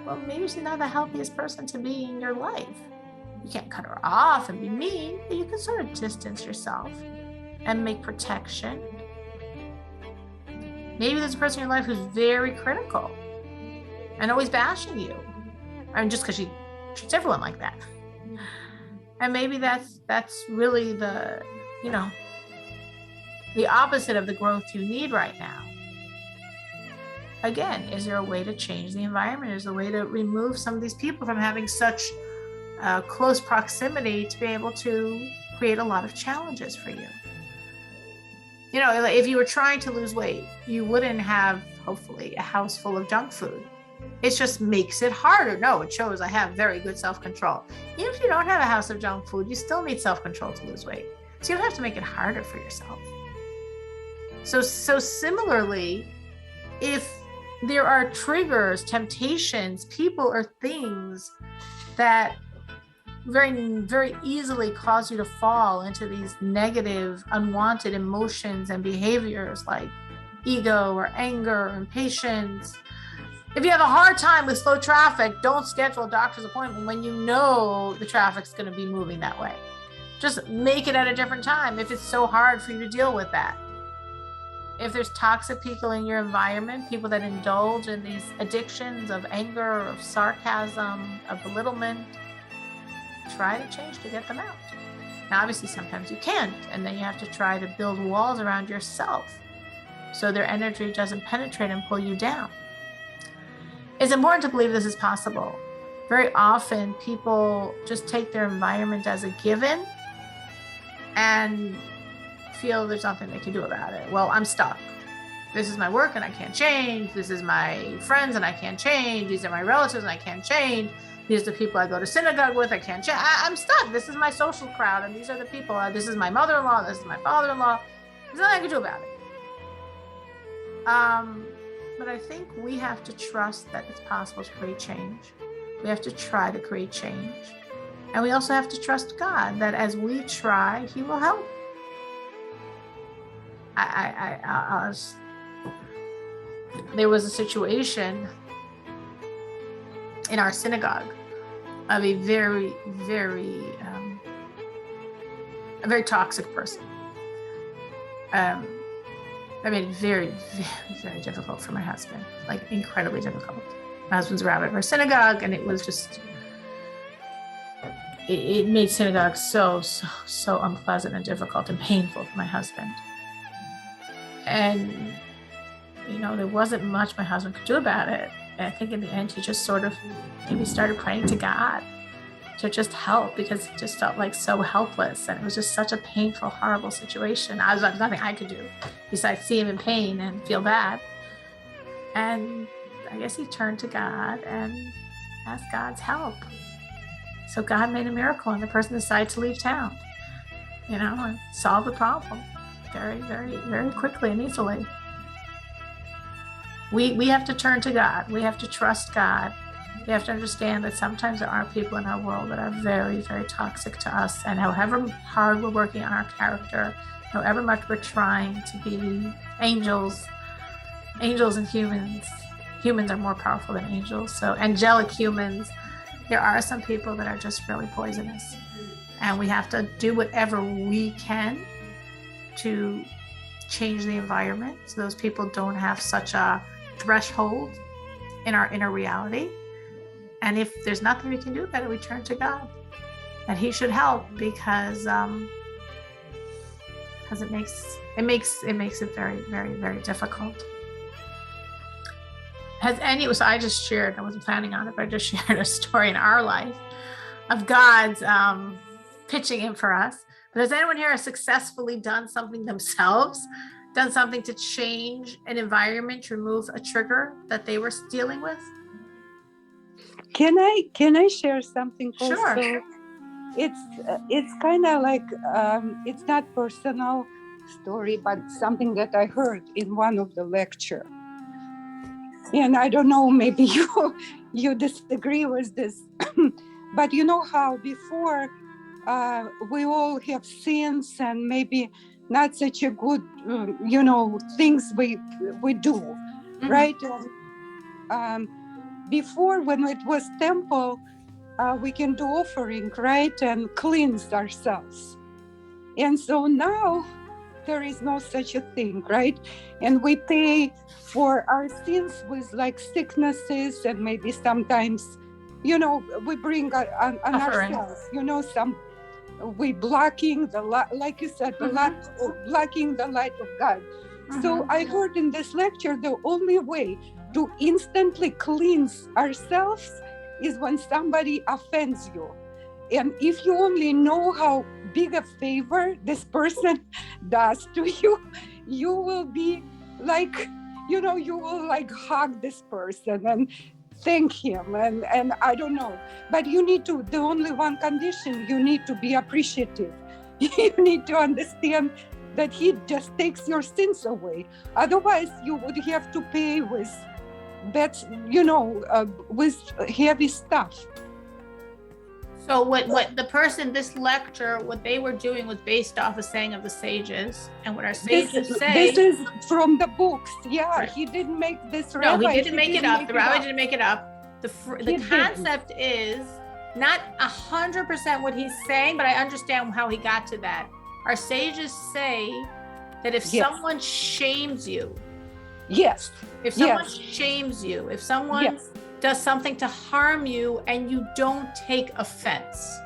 Well, maybe she's not the healthiest person to be in your life. You can't cut her off and be mean, but you can sort of distance yourself and make protection. Maybe there's a person in your life who's very critical and always bashing you. I mean, just because she treats everyone like that. And maybe that's really the opposite of the growth you need right now. Again, is there a way to change the environment? Is there a way to remove some of these people from having such close proximity to be able to create a lot of challenges for you? You know, if you were trying to lose weight, you wouldn't have, hopefully, a house full of junk food. It just makes it harder. No, it shows I have very good self-control. Even if you don't have a house of junk food, you still need self-control to lose weight. So you don't have to make it harder for yourself. So similarly, if there are triggers, temptations, people or things that very, very easily cause you to fall into these negative, unwanted emotions and behaviors like ego or anger or impatience. If you have a hard time with slow traffic, don't schedule a doctor's appointment when you know the traffic's going to be moving that way. Just make it at a different time if it's so hard for you to deal with that. If there's toxic people in your environment, people that indulge in these addictions of anger, of sarcasm, of belittlement, try to change to get them out. Now, obviously, sometimes you can't, and then you have to try to build walls around yourself so their energy doesn't penetrate and pull you down. It's important to believe this is possible. Very often, people just take their environment as a given and feel there's nothing they can do about it. Well, I'm stuck. This is my work and I can't change. This is my friends and I can't change. These are my relatives and I can't change. These are the people I go to synagogue with. I can't change. I'm stuck. This is my social crowd and these are the people. This is my mother-in-law. This is my father-in-law. There's nothing I can do about it. But I think we have to trust that it's possible to create change. We have to try to create change. And we also have to trust God that as we try, He will help. There was a situation in our synagogue of a very, very, a very toxic person. I made it very, very, very difficult for my husband, like incredibly difficult. My husband's a rabbi of our synagogue, and it was just, it made synagogue so unpleasant and difficult and painful for my husband. And, you know, there wasn't much my husband could do about it. And I think in the end, he just sort of maybe started praying to God to just help because he just felt like so helpless. And it was just such a painful, horrible situation. There was nothing I could do besides see him in pain and feel bad. And I guess he turned to God and asked God's help. So God made a miracle and the person decided to leave town, you know, and solve the problem very, very, very quickly and easily. We have to turn to God. We have to trust God. We have to understand that sometimes there are people in our world that are very, very toxic to us. And however hard we're working on our character, however much we're trying to be angels and humans are more powerful than angels. So angelic humans, there are some people that are just really poisonous. And we have to do whatever we can to change the environment so those people don't have such a threshold in our inner reality. And if there's nothing we can do about it, we turn to God, that He should help because it makes it very, very, very difficult. So I just shared, I wasn't planning on it, but I just shared a story in our life of God's pitching in for us. But has anyone here successfully done something themselves, done something to change an environment, to remove a trigger that they were dealing with? Can I share something also? Sure. It's kind of like it's not personal, story, but something that I heard in one of the lecture. And I don't know, maybe you disagree with this, but you know how before we all have sins and maybe not such a good, things we do, right? Before, when it was temple, we can do offering, right, and cleanse ourselves. And so now there is no such a thing, right? And we pay for our sins with like sicknesses, and maybe sometimes, we bring on ourselves, we blocking the light, like you said, blocking the light of God. So I heard in this lecture, the only way to instantly cleanse ourselves is when somebody offends you. And if you only know how big a favor this person does to you, you will be like, you will like hug this person and thank him. And I don't know, but you need to, the only one condition, you need to be appreciative. You need to understand that he just takes your sins away. Otherwise, you would have to pay with with heavy stuff. So what the person, this lecture, what they were doing was based off a saying of the sages, and what our sages say. This is from the books. Yeah, right. He didn't make this. No, he didn't make it up. The rabbi didn't make it up. The concept is not 100% what he's saying, but I understand how he got to that. Our sages say that if someone shames you, if someone shames you, if someone does something to harm you and you don't take offense.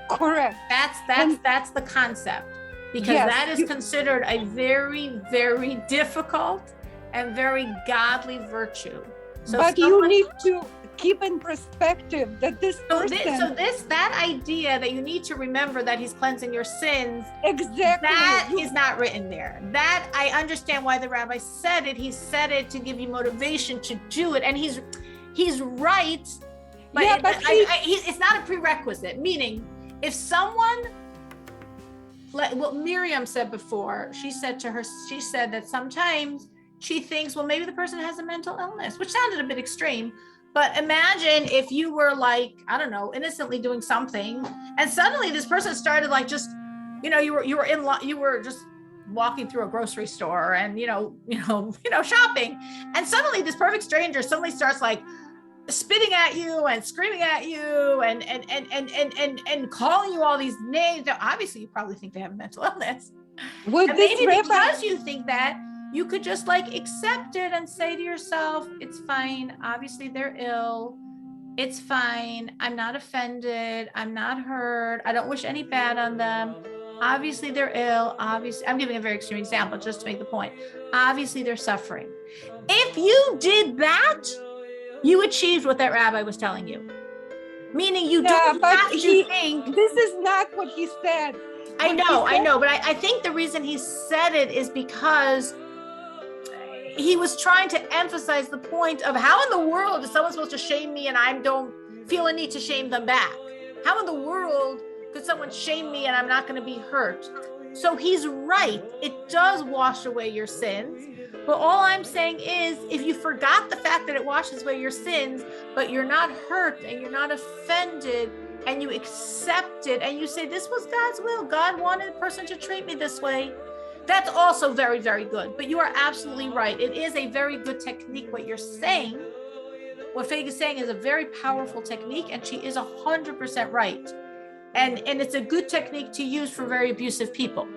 Correct. That's the concept, because that is considered a very, very difficult and very godly virtue. So but you need to keep in perspective that this person. That idea that you need to remember that he's cleansing your sins. Exactly. That is not written there. That I understand why the rabbi said it. He said it to give you motivation to do it, and he's right, but, it's not a prerequisite. Meaning, if someone, like what Miriam said before, she said that sometimes she thinks, well, maybe the person has a mental illness, which sounded a bit extreme. But imagine if you were like, I don't know, innocently doing something, and suddenly this person started like just, you were just walking through a grocery store and shopping, and suddenly this perfect stranger suddenly starts like spitting at you and screaming at you and calling you all these names. Now, obviously, you probably think they have a mental illness. Because you think that, you could just like accept it and say to yourself, it's fine. Obviously, they're ill. It's fine. I'm not offended. I'm not hurt. I don't wish any bad on them. Obviously, they're ill. Obviously, I'm giving a very extreme example just to make the point. Obviously, they're suffering. If you did that, you achieved what that rabbi was telling you. Meaning you don't have to think. This is not what he said. I know, but I think the reason he said it is because he was trying to emphasize the point of how in the world is someone supposed to shame me and I don't feel a need to shame them back? How in the world could someone shame me and I'm not going to be hurt? So he's right. It does wash away your sins. But all I'm saying is, if you forgot the fact that it washes away your sins, but you're not hurt and you're not offended and you accept it and you say, this was God's will. God wanted a person to treat me this way. That's also very, very good. But you are absolutely right. It is a very good technique. What you're saying, what Faye is saying is a very powerful technique, and she is 100% right. And it's a good technique to use for very abusive people.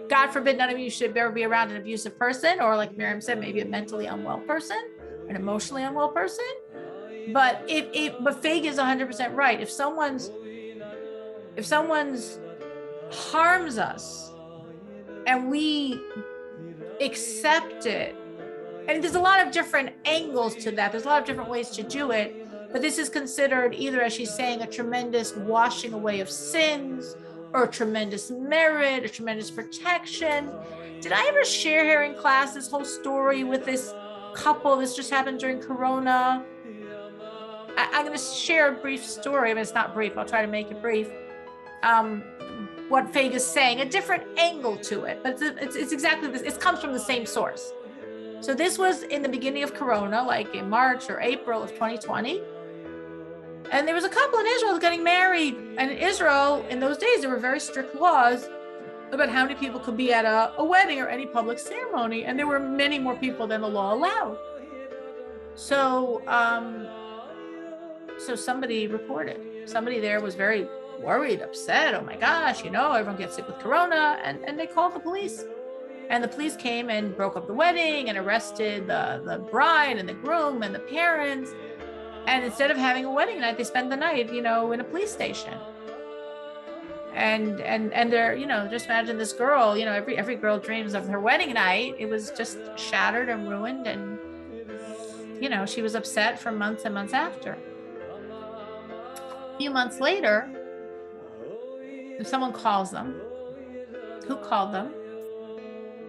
God forbid none of you should ever be around an abusive person, or like Miriam said, maybe a mentally unwell person, an emotionally unwell person. But but Faye is 100% right. If someone's harms us and we accept it, and there's a lot of different angles to that. There's a lot of different ways to do it. But this is considered either, as she's saying, a tremendous washing away of sins, or a tremendous merit, a tremendous protection. Did I ever share here in class this whole story with this couple? This just happened during Corona. I'm going to share a brief story. I mean, it's not brief. I'll try to make it brief. what Fag is saying, a different angle to it, but it's exactly this. It comes from the same source. So this was in the beginning of Corona, like in March or April of 2020. And there was a couple in Israel getting married. And in Israel, in those days, there were very strict laws about how many people could be at a wedding or any public ceremony. And there were many more people than the law allowed. So, so somebody reported. Somebody there was very worried, upset. Oh my gosh, everyone gets sick with Corona. And they called the police. And the police came and broke up the wedding and arrested the bride and the groom and the parents. And instead of having a wedding night, they spent the night, in a police station. And they're, just imagine this girl, every girl dreams of her wedding night. It was just shattered and ruined. And, she was upset for months and months after. A few months later, someone calls them. Who called them?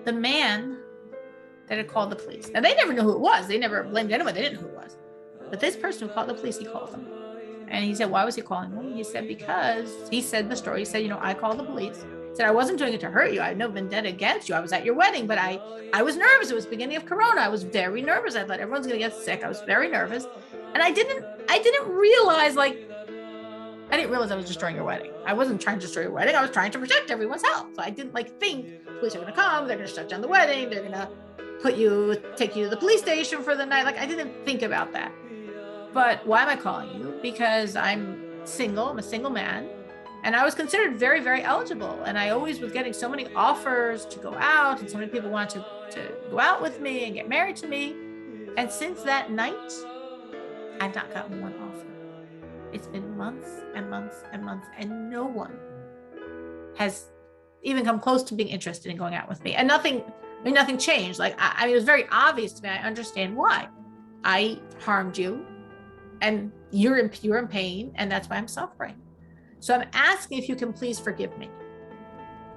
The man that had called the police. Now, they never knew who it was. They never blamed anyone. They didn't know who it was. But this person who called the police, he called them. And he said, why was he calling them? He said, because he said the story. He said, I called the police. He said, I wasn't doing it to hurt you. I had no vendetta against you. I was at your wedding, but I was nervous. It was the beginning of Corona. I was very nervous. I thought everyone's going to get sick. I was very nervous. And I didn't realize, I didn't realize I was destroying your wedding. I wasn't trying to destroy your wedding. I was trying to protect everyone's health. So I didn't think police are going to come. They're going to shut down the wedding. They're going to take you to the police station for the night. I didn't think about that. But why am I calling you? Because I'm single. I'm a single man. And I was considered very, very eligible. And I always was getting so many offers to go out. And so many people wanted to go out with me and get married to me. And since that night, I've not gotten one offer. It's been months and months and months. And no one has even come close to being interested in going out with me. And nothing changed. It was very obvious to me. I understand why. I harmed you. And you're in pain, and that's why I'm suffering. So I'm asking if you can please forgive me,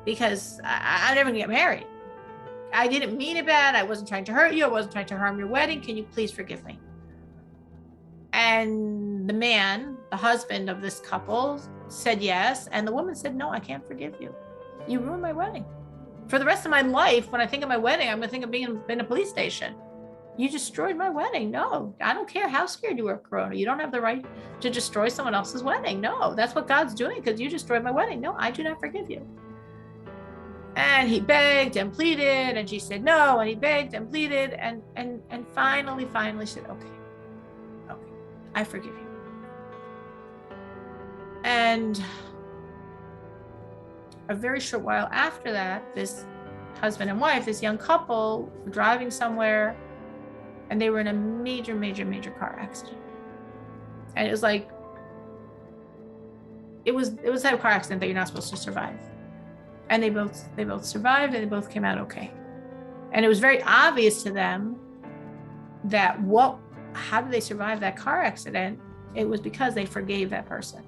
because I'm never gonna get married. I didn't mean it bad. I wasn't trying to hurt you. I wasn't trying to harm your wedding. Can you please forgive me? And the man, the husband of this couple, said yes. And the woman said, no, I can't forgive you. You ruined my wedding. For the rest of my life, when I think of my wedding, I'm gonna think of being in a police station. You destroyed my wedding. No, I don't care how scared you were of Corona. You don't have the right to destroy someone else's wedding. No, that's what God's doing because you destroyed my wedding. No, I do not forgive you. And he begged and pleaded, and she said no, and he begged and pleaded, and finally said, okay, I forgive you. And a very short while after that, this husband and wife, this young couple, were driving somewhere. And they were in a major, major, major car accident. And it was the type of car accident that you're not supposed to survive. And they both survived, and they both came out okay. And it was very obvious to them that how did they survive that car accident? It was because they forgave that person.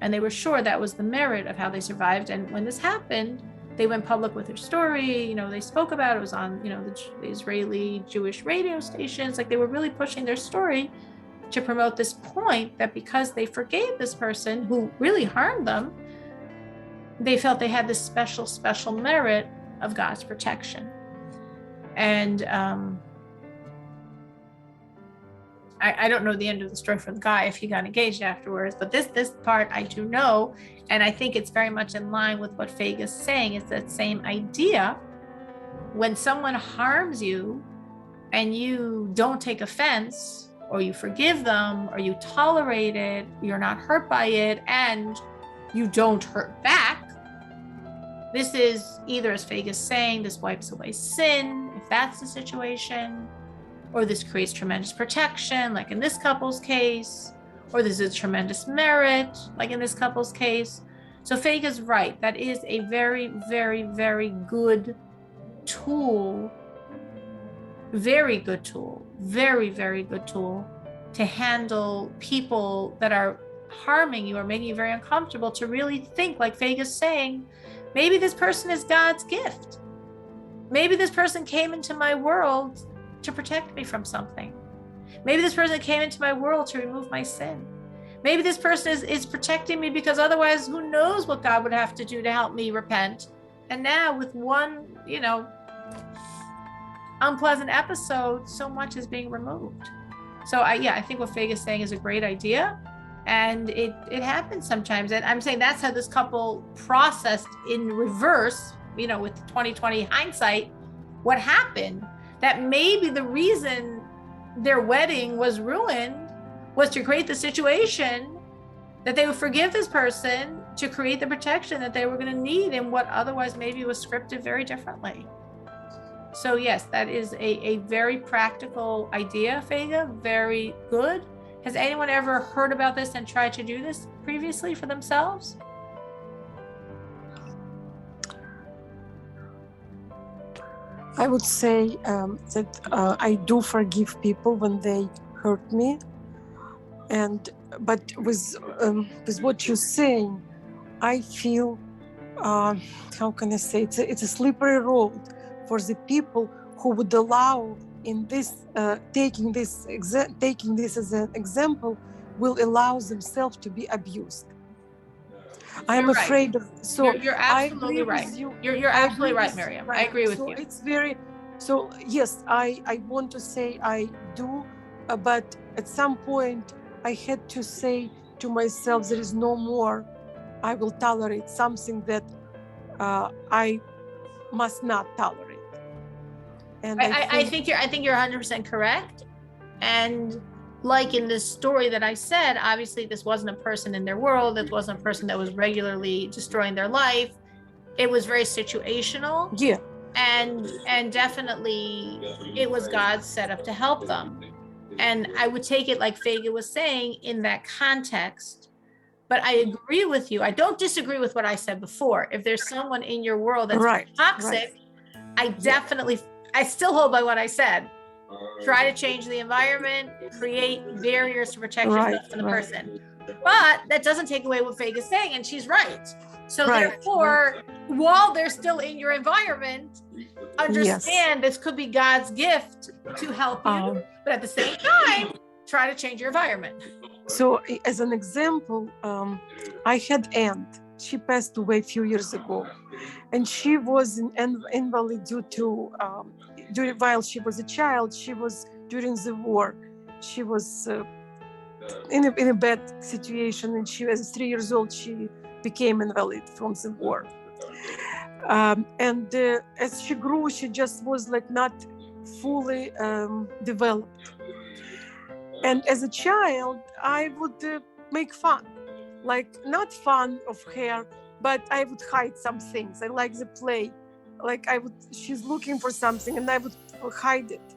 And they were sure that was the merit of how they survived. And when this happened, they went public with their story. They spoke about it. It was on, the Israeli Jewish radio stations. They were really pushing their story to promote this point that because they forgave this person who really harmed them, they felt they had this special, special merit of God's protection. And I don't know the end of the story for the guy if he got engaged afterwards, but this part I do know. And I think it's very much in line with what Fag is saying. It's that same idea. When someone harms you and you don't take offense, or you forgive them, or you tolerate it, you're not hurt by it, and you don't hurt back, this is either, as Fag is saying, this wipes away sin, if that's the situation, or this creates tremendous protection, like in this couple's case, or this is tremendous merit, like in this couple's case. So Fag is right. That is a very, very, very good tool, very good tool, very, very good tool to handle people that are harming you or making you very uncomfortable, to really think, like Fag is saying, maybe this person is God's gift. Maybe this person came into my world to protect me from something. Maybe this person came into my world to remove my sin. Maybe this person is protecting me because otherwise who knows what God would have to do to help me repent. And now with one, unpleasant episode, so much is being removed. So I think what Fega is saying is a great idea. And it happens sometimes. And I'm saying that's how this couple processed in reverse, with 2020 hindsight, what happened. That maybe the reason their wedding was ruined was to create the situation that they would forgive this person to create the protection that they were going to need in what otherwise maybe was scripted very differently. So yes, that is a very practical idea, Fega, very good. Has anyone ever heard about this and tried to do this previously for themselves? I would say that I do forgive people when they hurt me, but with what you're saying, I feel how can I say it's a slippery road for the people who would allow in this taking this as an example will allow themselves to be abused. I'm afraid of. So you're absolutely right. You're absolutely right, Miriam. I agree with you. It's very. So yes, I want to say I do, but at some point I had to say to myself, there is no more. I will tolerate something that I must not tolerate. And I think you're 100% correct. And like in this story that I said, obviously this wasn't a person in their world. It wasn't a person that was regularly destroying their life. It was very situational. Yeah. And definitely it was God's setup to help them. And I would take it like Fega was saying in that context. But I agree with you. I don't disagree with what I said before. If there's someone in your world that's toxic, I still hold by what I said. Try to change the environment, create barriers to protect yourself from the person. But that doesn't take away what Fega is saying, and she's right. So therefore, while they're still in your environment, understand this could be God's gift to help you, but at the same time, try to change your environment. So as an example, I had aunt. She passed away a few years ago, and she was an invalid due to while she was a child. She was during the war. She was in a bad situation, and she was 3 years old. She became invalid from the war, and as she grew, she just was like not fully developed. And as a child, I would make fun. Like not fun of her, but I would hide some things. I like the play. Like she's looking for something and I would hide it.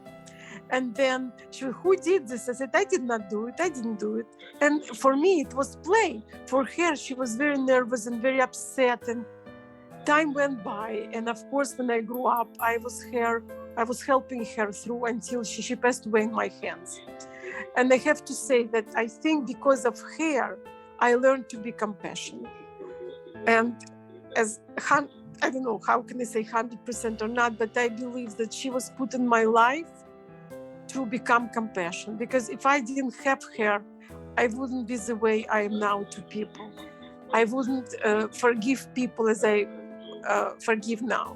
And then she would, who did this? I said, I did not do it. I didn't do it. And for me, it was play. For her, she was very nervous and very upset. And time went by. And of course, when I grew up, I was helping her through until she passed away in my hands. And I have to say that I think because of her, I learned to be compassionate. And I don't know, how can I say 100% or not, but I believe that she was put in my life to become compassionate. Because if I didn't have her, I wouldn't be the way I am now to people. I wouldn't forgive people as I forgive now.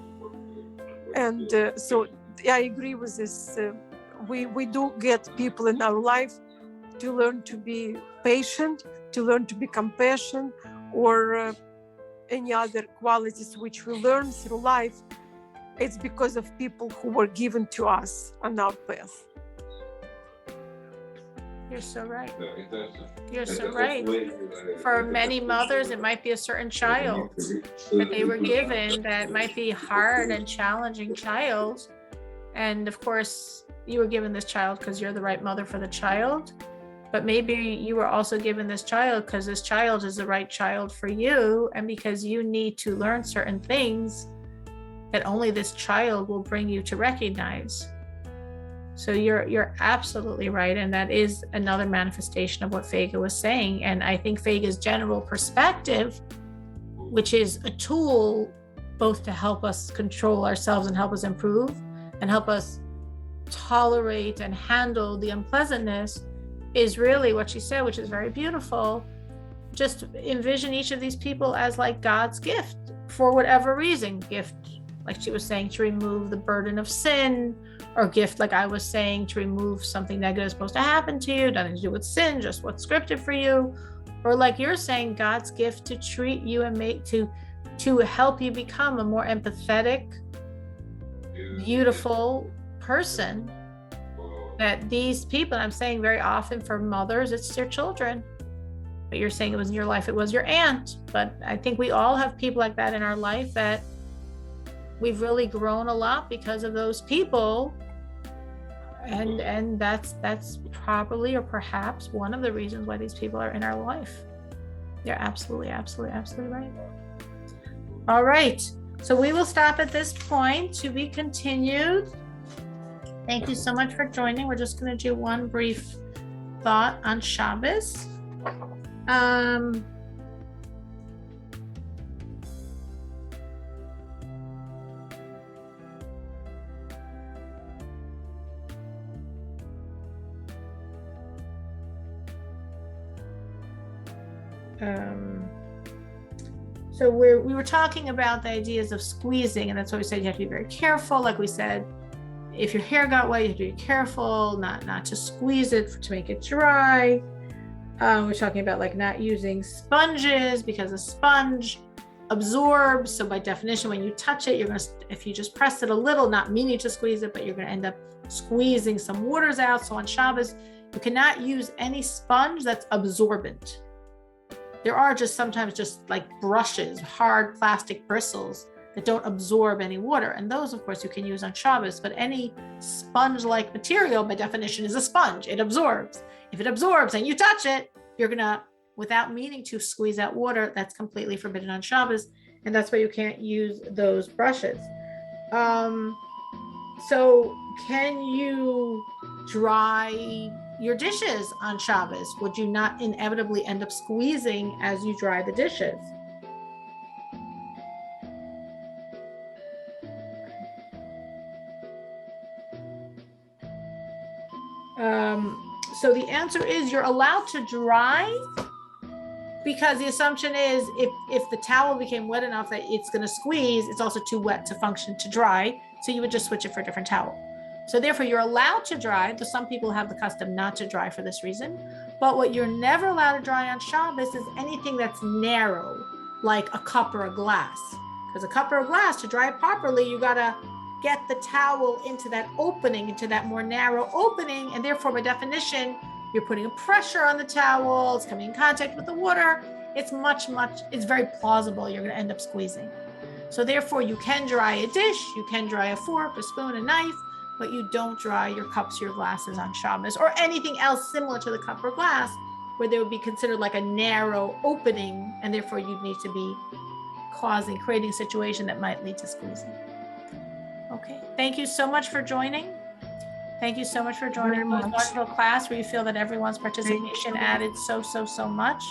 And so I agree with this. We do get people in our life to learn to be patient, to learn to be compassionate, or any other qualities which we learn through life. It's because of people who were given to us on our path. You're so right. You're so right. For many mothers, it might be a certain child that they were given that might be hard and challenging child. And of course, you were given this child because you're the right mother for the child. But maybe you were also given this child because this child is the right child for you, and because you need to learn certain things that only this child will bring you to recognize. So you're absolutely right, and that is another manifestation of what Fega was saying. And I think Fega's general perspective, which is a tool both to help us control ourselves and help us improve and help us tolerate and handle the unpleasantness, is really what she said, which is very beautiful. Just envision each of these people as like God's gift for whatever reason. Gift, like she was saying, to remove the burden of sin, or gift, like I was saying, to remove something negative supposed to happen to you, nothing to do with sin, just what's scripted for you. Or like you're saying, God's gift to treat you and make to help you become a more empathetic, beautiful person. That these people, I'm saying very often for mothers, it's their children. But you're saying it was in your life, it was your aunt. But I think we all have people like that in our life that we've really grown a lot because of those people. And that's probably or perhaps one of the reasons why these people are in our life. You're absolutely right. All right. So we will stop at this point, to be continued. Thank you so much for joining. We're just going to do one brief thought on Shabbos. So we were talking about the ideas of squeezing, and that's why we said you have to be very careful. Like we said, if your hair got wet, you have to be careful not to squeeze it to make it dry. We're talking about like not using sponges, because a sponge absorbs. So by definition, when you touch it, if you just press it a little, not meaning to squeeze it, but you're going to end up squeezing some waters out. So on Shabbos, you cannot use any sponge that's absorbent. There are just sometimes just like brushes, hard plastic bristles that don't absorb any water. And those, of course, you can use on Shabbos, but any sponge-like material, by definition, is a sponge. It absorbs. If it absorbs and you touch it, you're gonna, without meaning to, squeeze out water. That's completely forbidden on Shabbos. And that's why you can't use those brushes. So can you dry your dishes on Shabbos? Would you not inevitably end up squeezing as you dry the dishes? So the answer is you're allowed to dry, because the assumption is if the towel became wet enough that it's going to squeeze, it's also too wet to function to dry. So you would just switch it for a different towel. So therefore you're allowed to dry, though some people have the custom not to dry for this reason. But what you're never allowed to dry on Shabbos is anything that's narrow, like a cup or a glass. Because a cup or a glass, to dry it properly, you got to get the towel into that opening, into that more narrow opening. And therefore, by definition, you're putting a pressure on the towel, it's coming in contact with the water. It's very plausible you're going to end up squeezing. So therefore, you can dry a dish, you can dry a fork, a spoon, a knife, but you don't dry your cups, your glasses on Shabbos, or anything else similar to the cup or glass, where they would be considered like a narrow opening, and therefore you'd need to be creating a situation that might lead to squeezing. Okay, thank you so much for joining. Thank you so much for joining this wonderful class where you feel that everyone's participation added so much.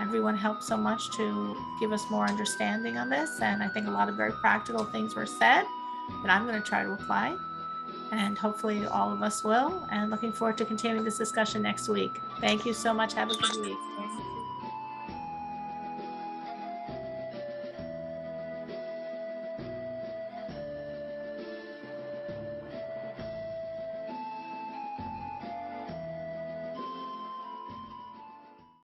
Everyone helped so much to give us more understanding on this. And I think a lot of very practical things were said that I'm going to try to apply. And hopefully all of us will. And looking forward to continuing this discussion next week. Thank you so much. Have a good week.